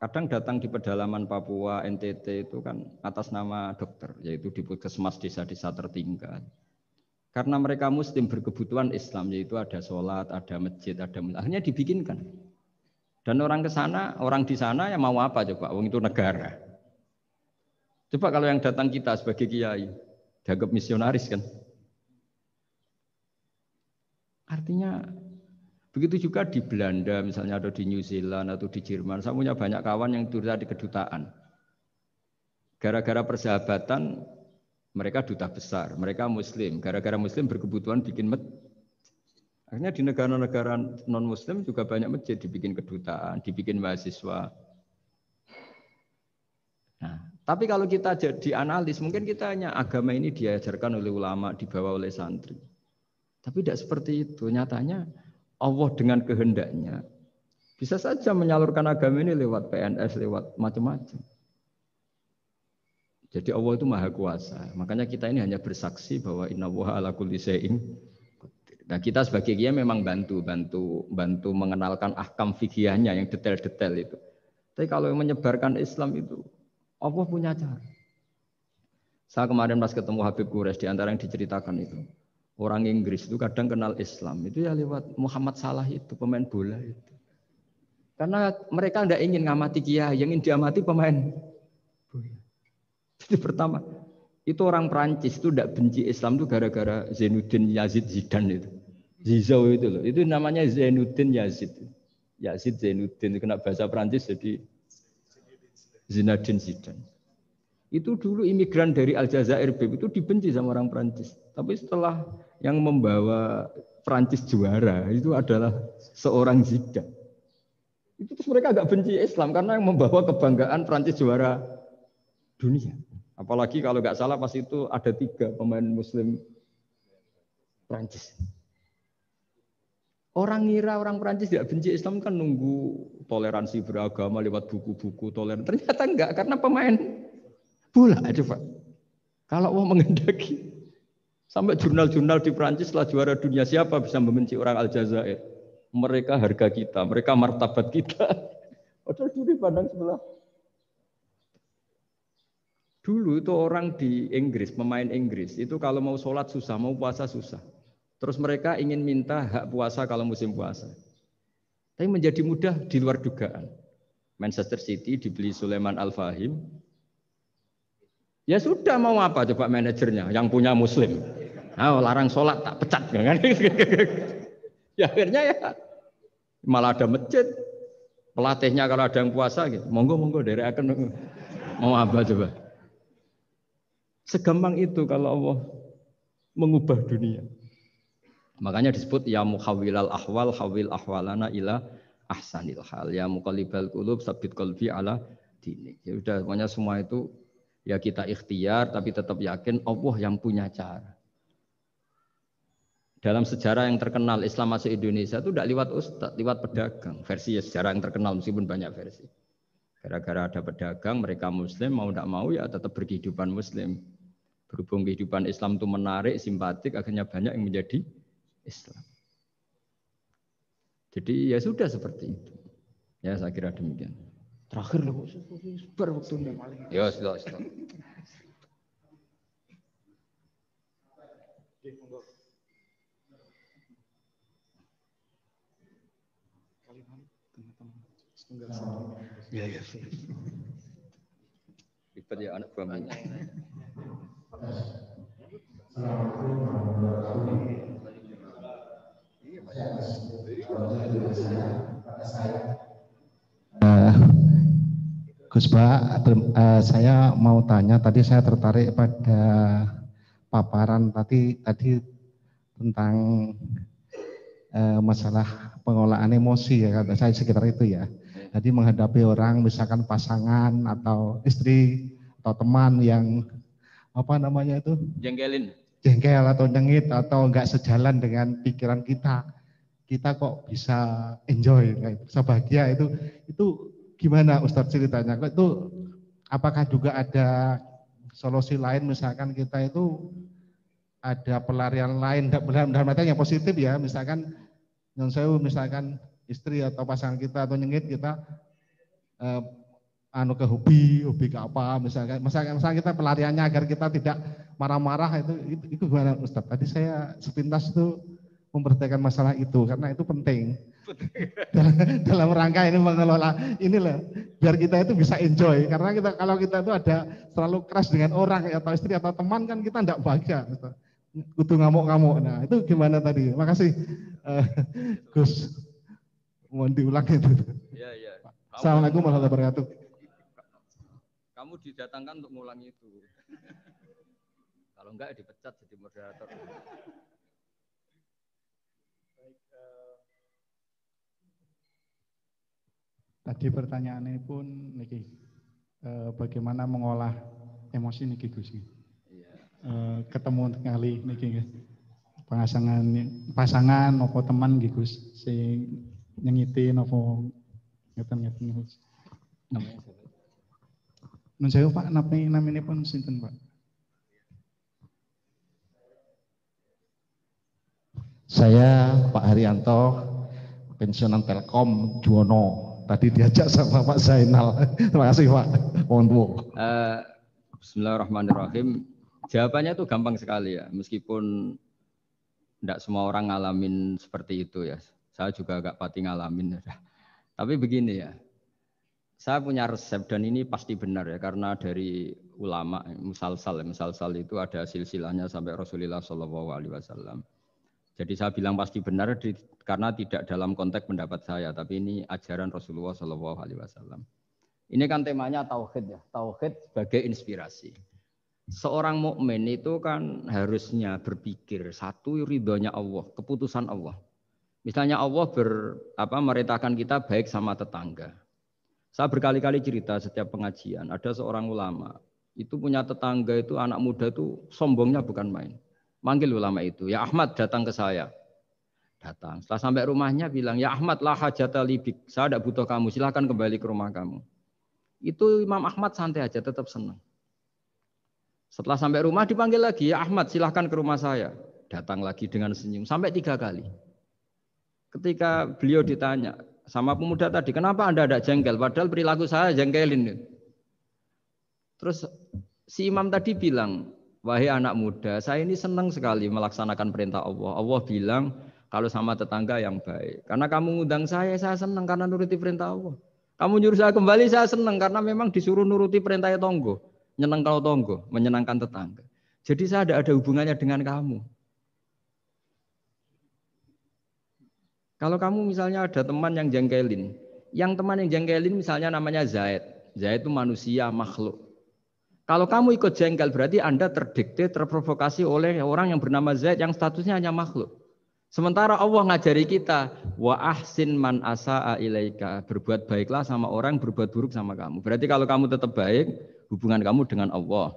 Kadang datang di pedalaman Papua, NTT itu kan atas nama dokter, yaitu di puskesmas desa-desa tertinggal. Karena mereka muslim berkebutuhan Islam, yaitu ada sholat, ada masjid, akhirnya dibikinkan. Dan orang ke sana, orang di sana yang mau apa coba? Wong itu negara. Coba kalau yang datang kita sebagai kiai, dianggap misionaris kan? Artinya begitu juga di Belanda, misalnya ada di New Zealand atau di Jerman. Saya punya banyak kawan yang duta di kedutaan. Gara-gara persahabatan, mereka duta besar, mereka Muslim. Gara-gara Muslim berkebutuhan bikin masjid. Akhirnya di negara-negara non-Muslim juga banyak masjid, dibikin kedutaan, dibikin mahasiswa. Nah, tapi kalau kita jadi analis, mungkin kita hanya agama ini diajarkan oleh ulama, dibawa oleh santri. Tapi tidak seperti itu. Nyatanya Allah dengan kehendaknya bisa saja menyalurkan agama ini lewat PNS, lewat macam-macam. Jadi Allah itu maha kuasa. Makanya kita ini hanya bersaksi bahwa innallaha ala kulli syai'in. Nah kita sebagai kiai memang bantu mengenalkan ahkam fikihnya yang detail-detail itu. Tapi kalau yang menyebarkan Islam itu Allah punya cara. Saya kemarin pas ketemu Habib Quraisy di antara yang diceritakan itu. Orang Inggris itu kadang kenal Islam itu ya lewat Muhammad Salah itu pemain bola itu. Karena mereka tidak ingin ngamati kiai, yang ingin diamati pemain bola. Jadi pertama itu orang Prancis itu tidak benci Islam itu gara-gara Zainuddin Yazid Zidane itu. Zizou itu loh. Itu namanya Zainuddin Yazid. Yazid Zainuddin kena bahasa Prancis jadi Zinedine Zidane. Itu dulu imigran dari Aljazair itu dibenci sama orang Prancis. Tapi setelah yang membawa Prancis juara itu adalah seorang Zidane. Itu terus mereka agak benci Islam karena yang membawa kebanggaan Prancis juara dunia. Apalagi kalau nggak salah pas itu ada 3 pemain Muslim Prancis. Orang ngira orang Prancis tidak benci Islam kan nunggu toleransi beragama lewat buku-buku toleran. Ternyata enggak karena pemain bola aja Pak. Kalau mau menghendaki sampai jurnal-jurnal di Prancis setelah juara dunia siapa bisa membenci orang Aljazair? Mereka harga kita, mereka martabat kita. Padahal dulu pandang sebelah. Dulu itu orang di Inggris, pemain Inggris, itu kalau mau sholat susah, mau puasa susah. Terus mereka ingin minta hak puasa kalau musim puasa. Tapi menjadi mudah di luar dugaan. Manchester City dibeli Sulaiman Al-Fahim. Ya sudah mau apa coba manajernya yang punya Muslim. Larang sholat tak pecat kan. Ya akhirnya ya malah ada masjid. Pelatihnya kalau ada yang puasa gitu, monggo dari akan mau apa coba. Segampang itu kalau Allah mengubah dunia. Makanya disebut ya muhawwilal ahwal hawil ahwalana ila ahsanil hal. Ya muqallibal qulub sabit qalbi ala dinik. Ya udah pokoknya semua itu ya kita ikhtiar tapi tetap yakin Allah yang punya cara. Dalam sejarah yang terkenal Islam masuk Indonesia itu tidak lewat ustadz, lewat pedagang. Versi ya sejarah yang terkenal meskipun banyak versi. Gara-gara ada pedagang, mereka Muslim mau tidak mau ya tetap berkehidupan Muslim. Berhubung kehidupan Islam itu menarik, simpatik, akhirnya banyak yang menjadi Islam. Jadi ya sudah seperti itu. Ya saya kira demikian. Terakhir loh, sebar waktu ini. Ya sudah. Ya. Ribet ya anak buah minyak. Gus Bah, saya mau tanya, tadi saya tertarik pada paparan tadi tentang masalah pengolahan emosi ya, kata saya sekitar itu ya. Jadi menghadapi orang misalkan pasangan atau istri atau teman yang apa namanya itu jengkel atau nyengit atau enggak sejalan dengan pikiran kita kok bisa enjoy, bisa bahagia, itu gimana Ustadz ceritanya? Itu apakah juga ada solusi lain, misalkan kita itu ada pelarian lain dalam artian yang positif ya, misalkan misalkan istri atau pasangan kita atau nyengit kita ke hobi ke apa, misalkan kita pelariannya agar kita tidak marah-marah, itu gimana Ustadz? Tadi saya sepintas itu memperhatikan masalah itu karena itu penting dalam rangka ini mengelola inilah biar kita itu bisa enjoy, karena kalau kita itu ada terlalu keras dengan orang atau istri atau teman kan kita tidak bahagia, kudu ngamuk-ngamuk. Nah itu gimana tadi? Makasih Gus, mohon diulang itu. Ya. Assalamualaikum warahmatullahi wabarakatuh. Kamu didatangkan untuk mengulangi itu. Kalau enggak dipecat jadi moderator. Tadi pertanyaannya pun niki, bagaimana mengolah emosi niki Gus? Ketemu kali niki pasangan nopo teman niki Gus, sing nyengiti nopo ngeten Gus. Nun saya Pak, namanya pun sinten Pak? Saya Pak Haryanto, pensiunan Telkom Juwono. Tadi diajak sama Pak Zainal. Terima kasih Pak. Bismillahirrahmanirrahim. Jawabannya itu gampang sekali ya. Meskipun tidak semua orang ngalamin seperti itu ya. Saya juga agak pati ngalamin. Tapi begini ya. Saya punya resep dan ini pasti benar ya. Karena dari ulama musalsal itu ada silsilahnya sampai Rasulullah SAW. Jadi saya bilang pasti benar karena tidak dalam konteks pendapat saya, tapi ini ajaran Rasulullah SAW. Ini kan temanya tauhid ya, tauhid sebagai inspirasi. Seorang mukmin itu kan harusnya berpikir satu ridhonya Allah, keputusan Allah. Misalnya Allah merintahkan kita baik sama tetangga. Saya berkali-kali cerita setiap pengajian, ada seorang ulama itu punya tetangga itu anak muda itu sombongnya bukan main. Manggil ulama itu, ya Ahmad datang ke saya. Datang. Setelah sampai rumahnya bilang, ya Ahmad la hajata libik. Saya tidak butuh kamu, silahkan kembali ke rumah kamu. Itu Imam Ahmad santai aja, tetap senang. Setelah sampai rumah dipanggil lagi, ya Ahmad silahkan ke rumah saya. Datang lagi dengan senyum, sampai 3 kali. Ketika beliau ditanya sama pemuda tadi, kenapa Anda tidak jengkel? Padahal perilaku saya jengkelin. Terus si imam tadi bilang, wahai anak muda, saya ini senang sekali melaksanakan perintah Allah. Allah bilang kalau sama tetangga yang baik. Karena kamu ngundang saya senang karena nuruti perintah Allah. Kamu nyuruh saya kembali, saya senang karena memang disuruh nuruti perintah tonggo. Nyenang kalau tonggo, menyenangkan tetangga. Jadi saya tidak ada hubungannya dengan kamu. Kalau kamu misalnya ada teman yang jengkelin, misalnya namanya Zaid. Zaid itu manusia, makhluk. Kalau kamu ikut jengkel berarti Anda terdikte, terprovokasi oleh orang yang bernama Zaid yang statusnya hanya makhluk. Sementara Allah ngajari kita, wa ahsin man asa'a ilaika, berbuat baiklah sama orang, berbuat buruk sama kamu. Berarti kalau kamu tetap baik, hubungan kamu dengan Allah.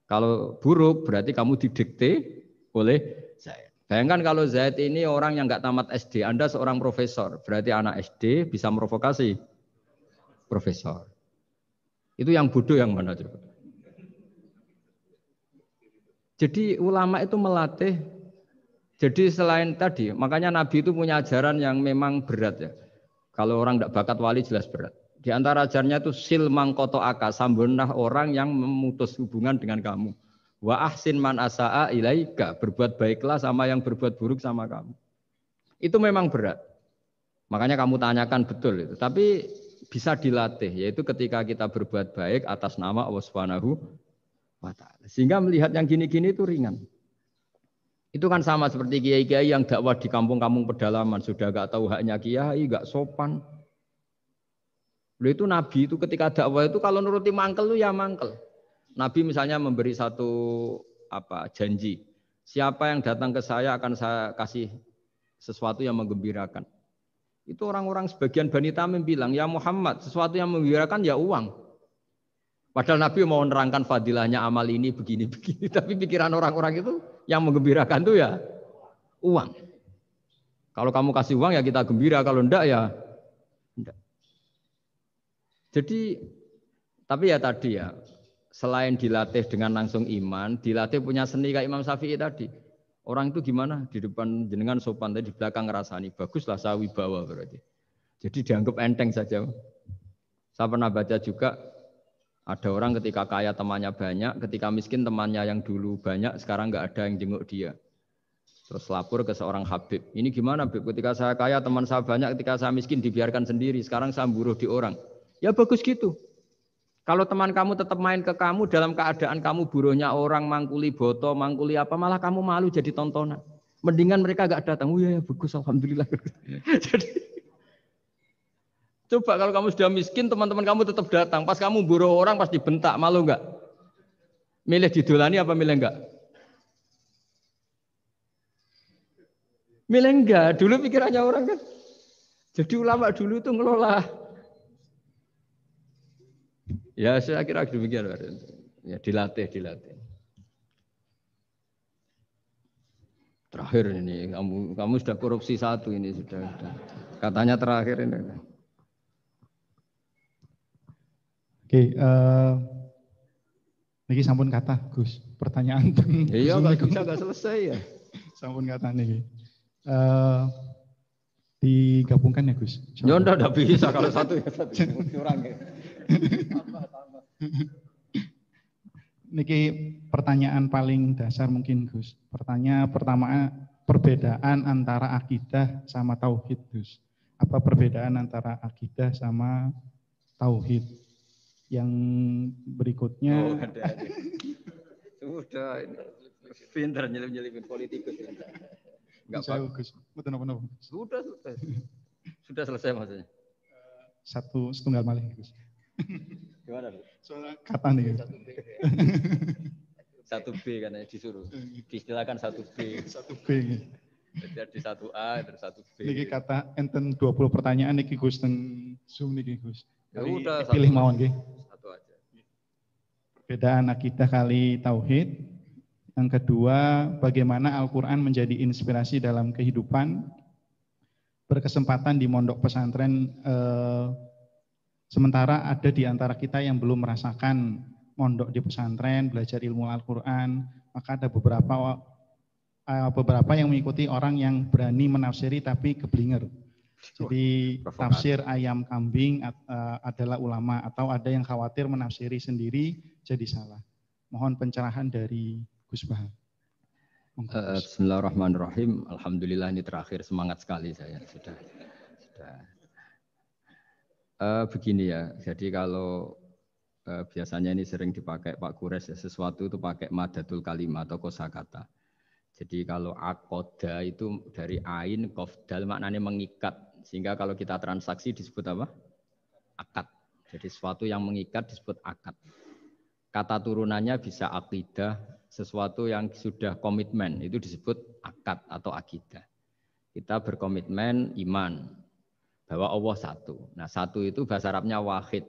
Kalau buruk berarti kamu didikte oleh Zaid. Bayangkan kalau Zaid ini orang yang nggak tamat SD, Anda seorang profesor, berarti anak SD bisa memprovokasi profesor. Itu yang bodoh yang mana coba? Jadi ulama itu melatih. Jadi selain tadi, makanya Nabi itu punya ajaran yang memang berat ya. Kalau orang tidak bakat wali jelas berat. Di antara ajarannya itu sil mangkoto aka, sambunah orang yang memutus hubungan dengan kamu. Wa ahsin man asa'a ilaika, berbuat baiklah sama yang berbuat buruk sama kamu. Itu memang berat. Makanya kamu tanyakan betul itu. Tapi bisa dilatih, yaitu ketika kita berbuat baik atas nama Allah Subhanahu wa ta'ala. Sehingga melihat yang gini-gini itu ringan. Itu kan sama seperti kiai-kiai yang dakwah di kampung-kampung pedalaman, sudah gak tahu haknya kiai, gak sopan. Lalu itu Nabi itu ketika dakwah itu kalau nuruti mangkel itu ya mangkel. Nabi misalnya memberi satu janji. Siapa yang datang ke saya akan saya kasih sesuatu yang menggembirakan. Itu orang-orang sebagian Bani Tamim bilang, ya Muhammad, sesuatu yang menggembirakan ya uang. Padahal Nabi mau menerangkan fadilahnya amal ini begini-begini. Tapi pikiran orang-orang itu yang menggembirakan itu ya uang. Kalau kamu kasih uang ya kita gembira, kalau enggak ya enggak. Jadi, tapi ya tadi ya, selain dilatih dengan langsung iman, dilatih punya seni kayak Imam Syafi'i tadi. Orang itu gimana? Di depan jenengan sopan, tapi di belakang ngerasani. Baguslah saya wibawa berarti. Jadi dianggap enteng saja. Saya pernah baca juga, ada orang ketika kaya temannya banyak, ketika miskin temannya yang dulu banyak, sekarang nggak ada yang jenguk dia. Terus lapor ke seorang Habib. Ini gimana Habib? Ketika saya kaya teman saya banyak, ketika saya miskin dibiarkan sendiri. Sekarang saya buruh di orang. Ya bagus gitu. Kalau teman kamu tetap main ke kamu dalam keadaan kamu buruhnya orang, mangkuli boto, mangkuli apa, malah kamu malu jadi tontonan. Mendingan mereka gak datang. Oh ya bagus, alhamdulillah. Jadi, coba kalau kamu sudah miskin, teman-teman kamu tetap datang. Pas kamu buruh orang pasti bentak, malu gak? Milih didolani apa milih enggak? Milih enggak. Dulu pikirannya orang kan. Jadi ulama dulu itu ngelola. Ya saya kira demikian. Ya dilatih. Terakhir ini kamu sudah korupsi satu ini sudah. Katanya terakhir ini. Oke, niki sampun kata Gus. Pertanyaan iya nggak selesai ya. Sampun kata nih. Digabungkan ya Gus. Ya enggak bisa kalau satu ya satu. Kurang ya. Niki pertanyaan paling dasar mungkin Gus. Pertanyaan pertama, perbedaan antara akidah sama tauhid Gus. Apa perbedaan antara akidah sama tauhid? Yang berikutnya. Sudah ini pintar nyelip-nyelipin politikus. Enggak apa Gus. Betul. Sudah selesai maksudnya. Setunggal malih Gus. Gimana Bu? Soalnya kata nih. 1B kan disuruh. Diistilahkan 1B. 1B. Jadi 1A terus 1B. Niki kata enten 20 pertanyaan niki Gus teng Zoom niki Gus. Ya udah pilih mawon nggih. Satu aja. Perbedaan akidah kali tauhid. Yang kedua, bagaimana Al-Qur'an menjadi inspirasi dalam kehidupan. Berkesempatan di mondok pesantren sementara ada di antara kita yang belum merasakan mondok di pesantren, belajar ilmu Al-Qur'an, maka ada beberapa yang mengikuti orang yang berani menafsiri tapi keblinger. Jadi tafsir ayam kambing adalah ulama, atau ada yang khawatir menafsiri sendiri jadi salah. Mohon pencerahan dari Gus Bahar. Bismillahirrahmanirrahim. Alhamdulillah ini terakhir, semangat sekali saya sudah. Begini ya, jadi kalau biasanya ini sering dipakai Pak Kures ya, sesuatu itu pakai madatul kalimah atau kosakata. Jadi kalau akoda itu dari ain, qaf, dal maknanya mengikat. Sehingga kalau kita transaksi disebut apa? Akad. Jadi sesuatu yang mengikat disebut akad. Kata turunannya bisa akidah, sesuatu yang sudah komitmen itu disebut akad atau akidah. Kita berkomitmen iman bahwa Allah satu. Nah satu itu bahasa Arabnya wahid.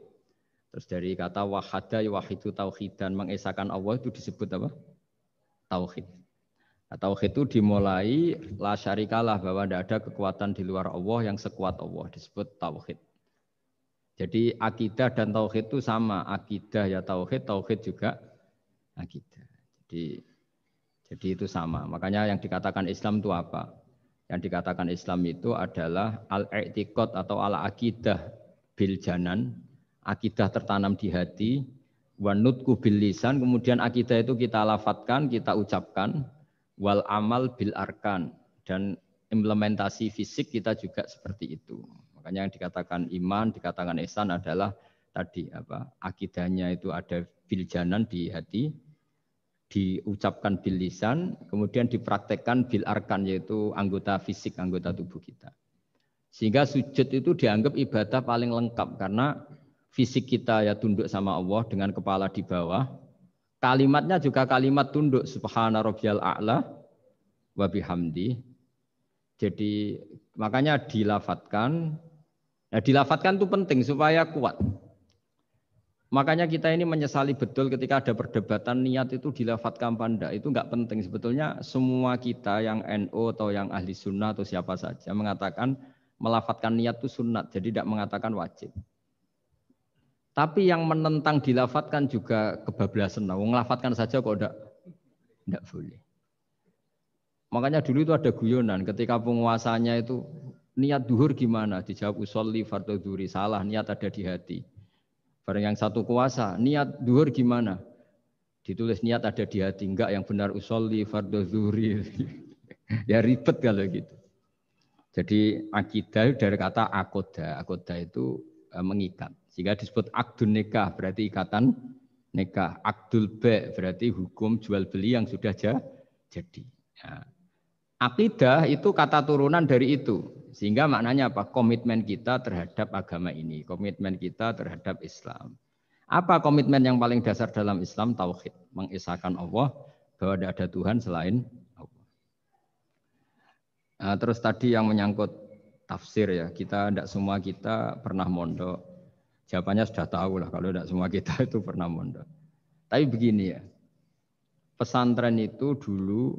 Terus dari kata wahada wahidu tauhidan, mengesahkan Allah itu disebut apa? Tauhid. Nah, tauhid itu dimulai la syarikalah, bahwa tidak ada kekuatan di luar Allah yang sekuat Allah, disebut tauhid. Jadi akidah dan tauhid itu sama, akidah ya tauhid, tauhid juga akidah. Jadi itu sama. Makanya yang dikatakan Islam itu apa? Yang dikatakan Islam itu adalah al-i'tiqad atau al-aqidah bil janan, akidah tertanam di hati, wa nutqu bil lisan, kemudian akidah itu kita lafadzkan, kita ucapkan, wal amal bil arkan, dan implementasi fisik kita juga seperti itu. Makanya yang dikatakan iman, dikatakan ihsan adalah tadi apa? Akidahnya itu ada bil janan di hati, diucapkan bil lisan, kemudian dipraktekkan bil arkan, yaitu anggota fisik, anggota tubuh kita. Sehingga sujud itu dianggap ibadah paling lengkap karena fisik kita ya tunduk sama Allah dengan kepala di bawah. Kalimatnya juga kalimat tunduk, subhana rabbiyal a'la wa bihamdi. Jadi makanya dilafatkan. Nah, dilafatkan itu penting supaya kuat. Makanya kita ini menyesali betul ketika ada perdebatan niat itu dilafatkan apa enggak. Itu enggak penting. Sebetulnya semua kita yang NU atau yang ahli sunnah atau siapa saja mengatakan melafatkan niat itu sunat. Jadi tidak mengatakan wajib. Tapi yang menentang dilafatkan juga kebablasan. Nah, ngelafatkan saja kok enggak boleh. Makanya dulu itu ada guyonan ketika penguasanya itu niat duhur gimana? Dijawab usolli fardhu dzuri, salah, niat ada di hati. Barang yang satu kuasa, niat duhur gimana? Ditulis niat ada di hati, enggak, yang benar usolli fardhu dzuri. Ya ribet kalau gitu. Jadi akidah dari kata akoda. Akoda itu mengikat. Sehingga disebut akdun nikah, berarti ikatan nikah. Akdul ba' berarti hukum jual beli yang sudah jadi. Ya. Akidah itu kata turunan dari itu. Sehingga maknanya apa? Komitmen kita terhadap agama ini. Komitmen kita terhadap Islam. Apa komitmen yang paling dasar dalam Islam? Tauhid. Mengesahkan Allah bahwa tidak ada Tuhan selain Allah. Nah, terus tadi yang menyangkut tafsir ya. Tidak semua kita pernah mondok. Jawabannya sudah tahu lah kalau tidak semua kita itu pernah mondok. Tapi begini ya. Pesantren itu dulu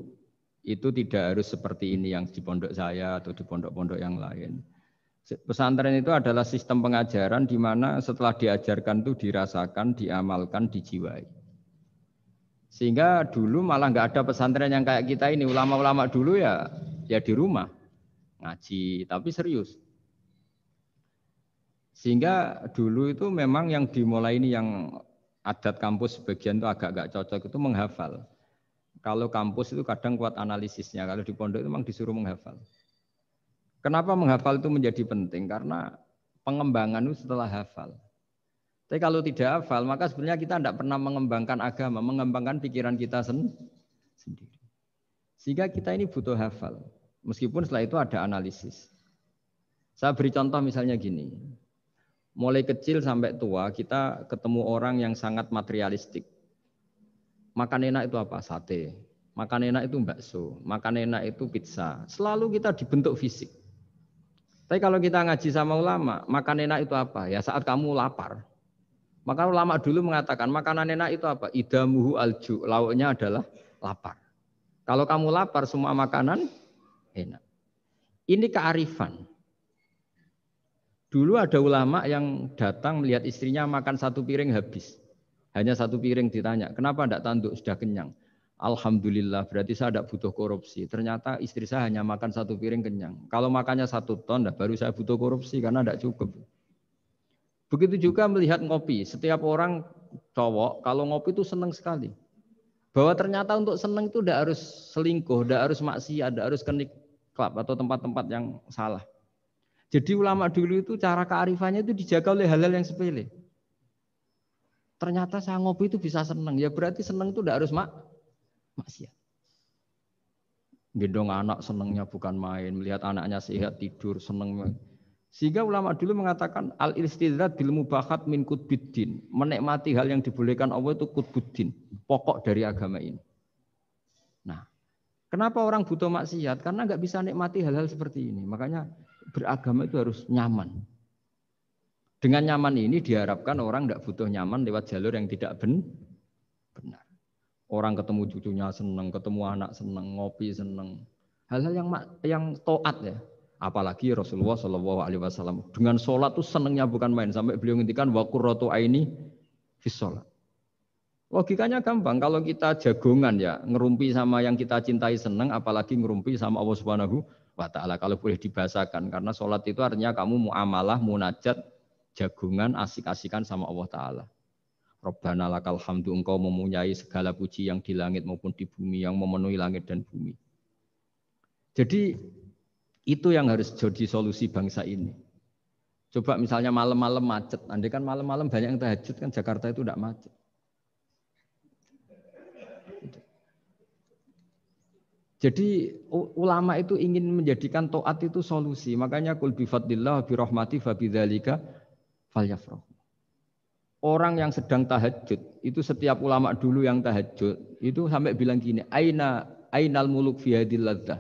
itu tidak harus seperti ini yang di pondok saya atau di pondok-pondok yang lain. Pesantren itu adalah sistem pengajaran di mana setelah diajarkan itu dirasakan, diamalkan, dijiwai. Sehingga dulu malah nggak ada pesantren yang kayak kita ini. Ulama-ulama dulu ya di rumah ngaji, tapi serius. Sehingga dulu itu memang yang dimulai ini yang adat kampus sebagian itu agak-agak cocok itu menghafal. Kalau kampus itu kadang kuat analisisnya, kalau di pondok itu memang disuruh menghafal. Kenapa menghafal itu menjadi penting? Karena pengembangan itu setelah hafal. Tapi kalau tidak hafal, maka sebenarnya kita tidak pernah mengembangkan agama, mengembangkan pikiran kita sendiri. Sehingga kita ini butuh hafal. Meskipun setelah itu ada analisis. Saya beri contoh misalnya gini. Mulai kecil sampai tua kita ketemu orang yang sangat materialistik. Makan enak itu apa? Sate. Makan enak itu bakso. Makan enak itu pizza. Selalu kita dibentuk fisik. Tapi kalau kita ngaji sama ulama, makan enak itu apa? Ya saat kamu lapar. Maka ulama dulu mengatakan makanan enak itu apa? Idamuhu alju. Lauknya adalah lapar. Kalau kamu lapar semua makanan enak. Ini kearifan. Dulu ada ulama yang datang melihat istrinya makan satu piring habis. Hanya satu piring ditanya, kenapa tidak tanduk? Sudah kenyang. Alhamdulillah, berarti saya tidak butuh korupsi. Ternyata istri saya hanya makan satu piring kenyang. Kalau makannya 1 ton, baru saya butuh korupsi karena tidak cukup. Begitu juga melihat ngopi. Setiap orang cowok, kalau ngopi itu senang sekali. Bahwa ternyata untuk senang itu tidak harus selingkuh, tidak harus maksiat, tidak harus ke klub atau tempat-tempat yang salah. Jadi ulama dulu itu cara kearifannya itu dijaga oleh hal-hal yang sepele. Ternyata saya ngopi itu bisa senang. Ya berarti senang itu tidak harus maksiat. Gendong anak senengnya bukan main, melihat anaknya sehat tidur seneng. Sehingga ulama dulu mengatakan al-istidzat bil mubahat min qutbiddin. Menikmati hal yang dibolehkan Allah itu qutbuddin, pokok dari agama ini. Nah, kenapa orang butuh maksiat? Karena nggak bisa nikmati hal-hal seperti ini. Makanya beragama itu harus nyaman. Dengan nyaman ini diharapkan orang tidak butuh nyaman lewat jalur yang tidak benar. Orang ketemu cucunya seneng, ketemu anak seneng, ngopi seneng. Hal-hal yang taat ya. Apalagi Rasulullah Shallallahu Alaihi Wasallam dengan sholat tuh senengnya bukan main, sampai beliau ngintikan wa qurratu aini fis sholat. Logikanya gampang, kalau kita jagongan ya ngerumpi sama yang kita cintai seneng, apalagi ngerumpi sama Allah Subhanahu wa Ta'ala kalau boleh dibahasakan, karena sholat itu artinya kamu muamalah, munajat, jagongan, asik-asikan sama Allah Ta'ala. Rabbana lakal hamdu, engkau mempunyai segala puji yang di langit maupun di bumi, yang memenuhi langit dan bumi. Jadi itu yang harus jadi solusi bangsa ini. Coba misalnya malam-malam macet, andai kan malam-malam banyak yang tahajud kan Jakarta itu tidak macet. Jadi ulama itu ingin menjadikan taat itu solusi. Makanya kul bi fadlillah bi rahmati fa bidzalika falyafrahu. Orang yang sedang tahajud, itu setiap ulama dulu yang tahajud, itu sampai bilang gini, ainal muluk fi hadil ladzah.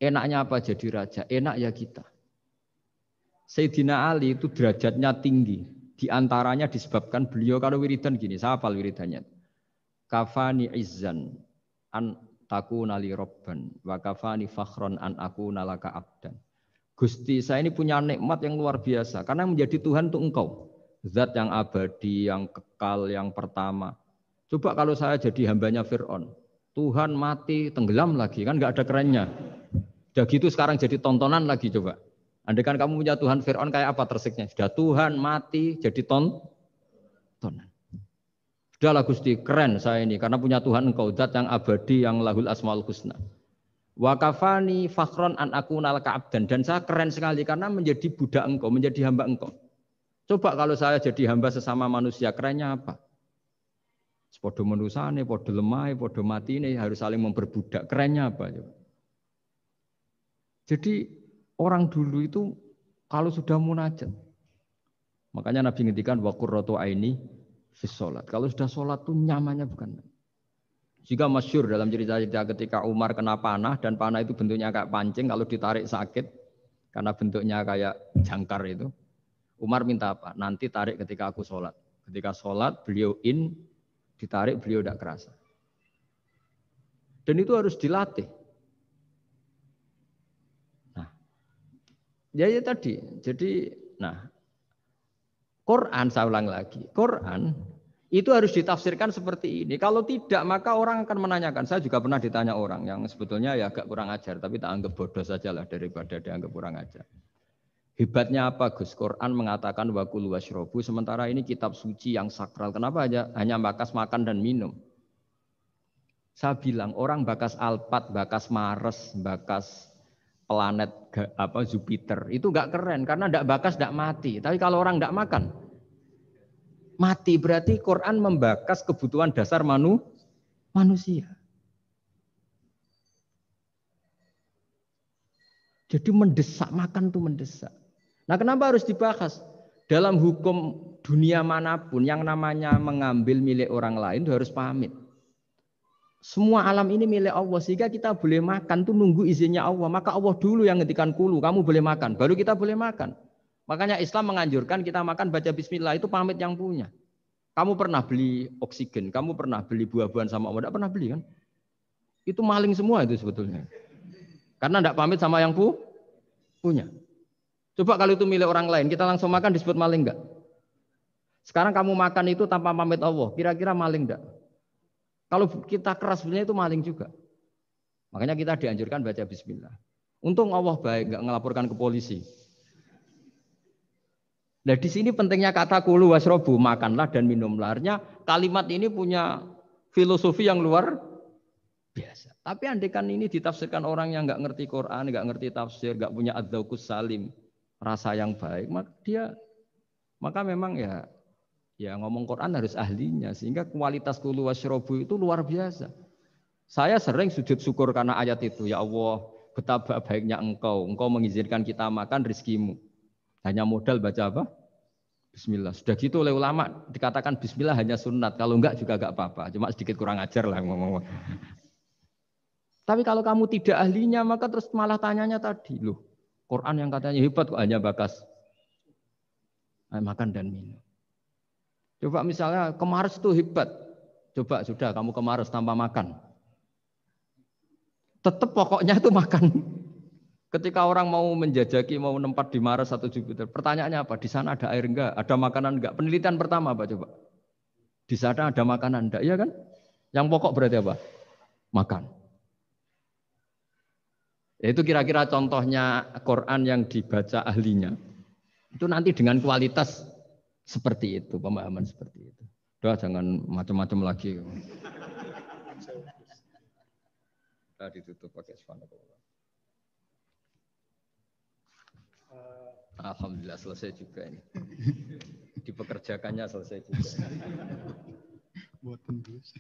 Enaknya apa jadi raja? Enak ya kita. Sayyidina Ali itu derajatnya tinggi. Di antaranya disebabkan beliau kalau wiridan gini, saya hafal wiridannya. Kafani izzan an takuna li robban wa kafani fakhron an akuna laka abdan. Gusti, saya ini punya nikmat yang luar biasa karena menjadi Tuhan untuk engkau. Zat yang abadi, yang kekal, yang pertama. Coba kalau saya jadi hambanya Fir'aun. Tuhan mati, tenggelam lagi, kan nggak ada kerennya. Udah gitu sekarang jadi tontonan lagi coba. Andai kan kamu punya Tuhan Fir'aun kayak apa tersiknya? Sudah Tuhan mati jadi tontonan. Sudahlah Gusti, keren saya ini karena punya Tuhan engkau, zat yang abadi, yang lahul asmaul husna. Wa kafani fakhron an akuna laka abdan, dan saya keren sekali karena menjadi budak engkau, menjadi hamba engkau. Coba kalau saya jadi hamba sesama manusia, kerennya apa? Podo menusane, podo lemah, podo mati ini harus saling memperbudak. Kerennya apa? Coba? Jadi orang dulu itu kalau sudah munajat, makanya Nabi ngendikan wa qurratu aini fis sholat. Kalau sudah sholat tuh nyamannya bukan. Jika masyhur dalam cerita-cerita ketika Umar kena panah dan panah itu bentuknya kayak pancing, kalau ditarik sakit karena bentuknya kayak jangkar itu. Umar minta apa? Nanti tarik ketika aku sholat. Ketika sholat beliau ditarik beliau tidak kerasa. Dan itu harus dilatih. Ya tadi, jadi, Quran saya ulang lagi, Quran itu harus ditafsirkan seperti ini. Kalau tidak, maka orang akan menanyakan. Saya juga pernah ditanya orang yang sebetulnya ya agak kurang ajar, tapi tak anggap bodoh saja lah daripada dianggap kurang ajar. Hebatnya apa Gus? Quran mengatakan wa kulu washrobu, sementara ini kitab suci yang sakral. Kenapa hanya bakas makan dan minum? Saya bilang orang bakas Alphard, bakas Mars, bakas planet Jupiter itu enggak keren karena enggak bakas enggak mati. Tapi kalau orang enggak makan mati, berarti Quran membakas kebutuhan dasar manusia. Jadi mendesak, makan tuh mendesak. Nah, kenapa harus dibahas? Dalam hukum dunia manapun yang namanya mengambil milik orang lain itu harus pamit. Semua alam ini milik Allah, sehingga kita boleh makan tuh nunggu izinnya Allah. Maka Allah dulu yang ngendikan kulu, kamu boleh makan, baru kita boleh makan. Makanya Islam menganjurkan kita makan baca bismillah, itu pamit yang punya. Kamu pernah beli oksigen, kamu pernah beli buah-buahan sama Allah, tidak pernah beli kan? Itu maling semua itu sebetulnya. Karena tidak pamit sama yang punya. Coba kalau itu milik orang lain, kita langsung makan disebut maling enggak? Sekarang kamu makan itu tanpa pamit Allah, kira-kira maling enggak? Kalau kita keras sebenarnya itu maling juga. Makanya kita dianjurkan baca bismillah. Untung Allah baik, enggak ngelaporkan ke polisi. Nah di sini pentingnya kata kulu wasrobu, makanlah dan minumlah. Artinya kalimat ini punya filosofi yang luar biasa. Tapi andekan ini ditafsirkan orang yang enggak ngerti Quran, enggak ngerti tafsir, enggak punya adzauqus salim, rasa yang baik, maka memang ya ngomong Quran harus ahlinya, sehingga kualitas kulu wasyrobu itu luar biasa. Saya sering sujud syukur karena ayat itu. Ya Allah, betapa baiknya Engkau mengizinkan kita makan rezekimu. Hanya modal baca apa? Bismillah. Sudah gitu oleh ulama dikatakan Bismillah hanya sunat. Kalau enggak juga enggak apa-apa. Cuma sedikit kurang ajar lah ngomong. Tapi kalau kamu tidak ahlinya maka terus malah tanyanya tadi loh. Quran yang katanya hebat kok hanya bakas makan dan minum. Coba misalnya kemarin itu hebat. Coba sudah kamu kemarin tanpa makan. Tetap pokoknya itu makan. Ketika orang mau menjajaki, mau nempat di Mars atau Jupiter, pertanyaannya apa? Di sana ada air enggak? Ada makanan enggak? Penelitian pertama apa coba? Di sana ada makanan enggak? Iya kan? Yang pokok berarti apa? Makan. Itu kira-kira contohnya Quran yang dibaca ahlinya. Itu nanti dengan kualitas seperti itu, pemahaman seperti itu. Udah jangan macam-macam lagi. Udah ditutup pakai subhanallah. Alhamdulillah selesai juga ini. Dipekerjakannya selesai juga. Buat tembus.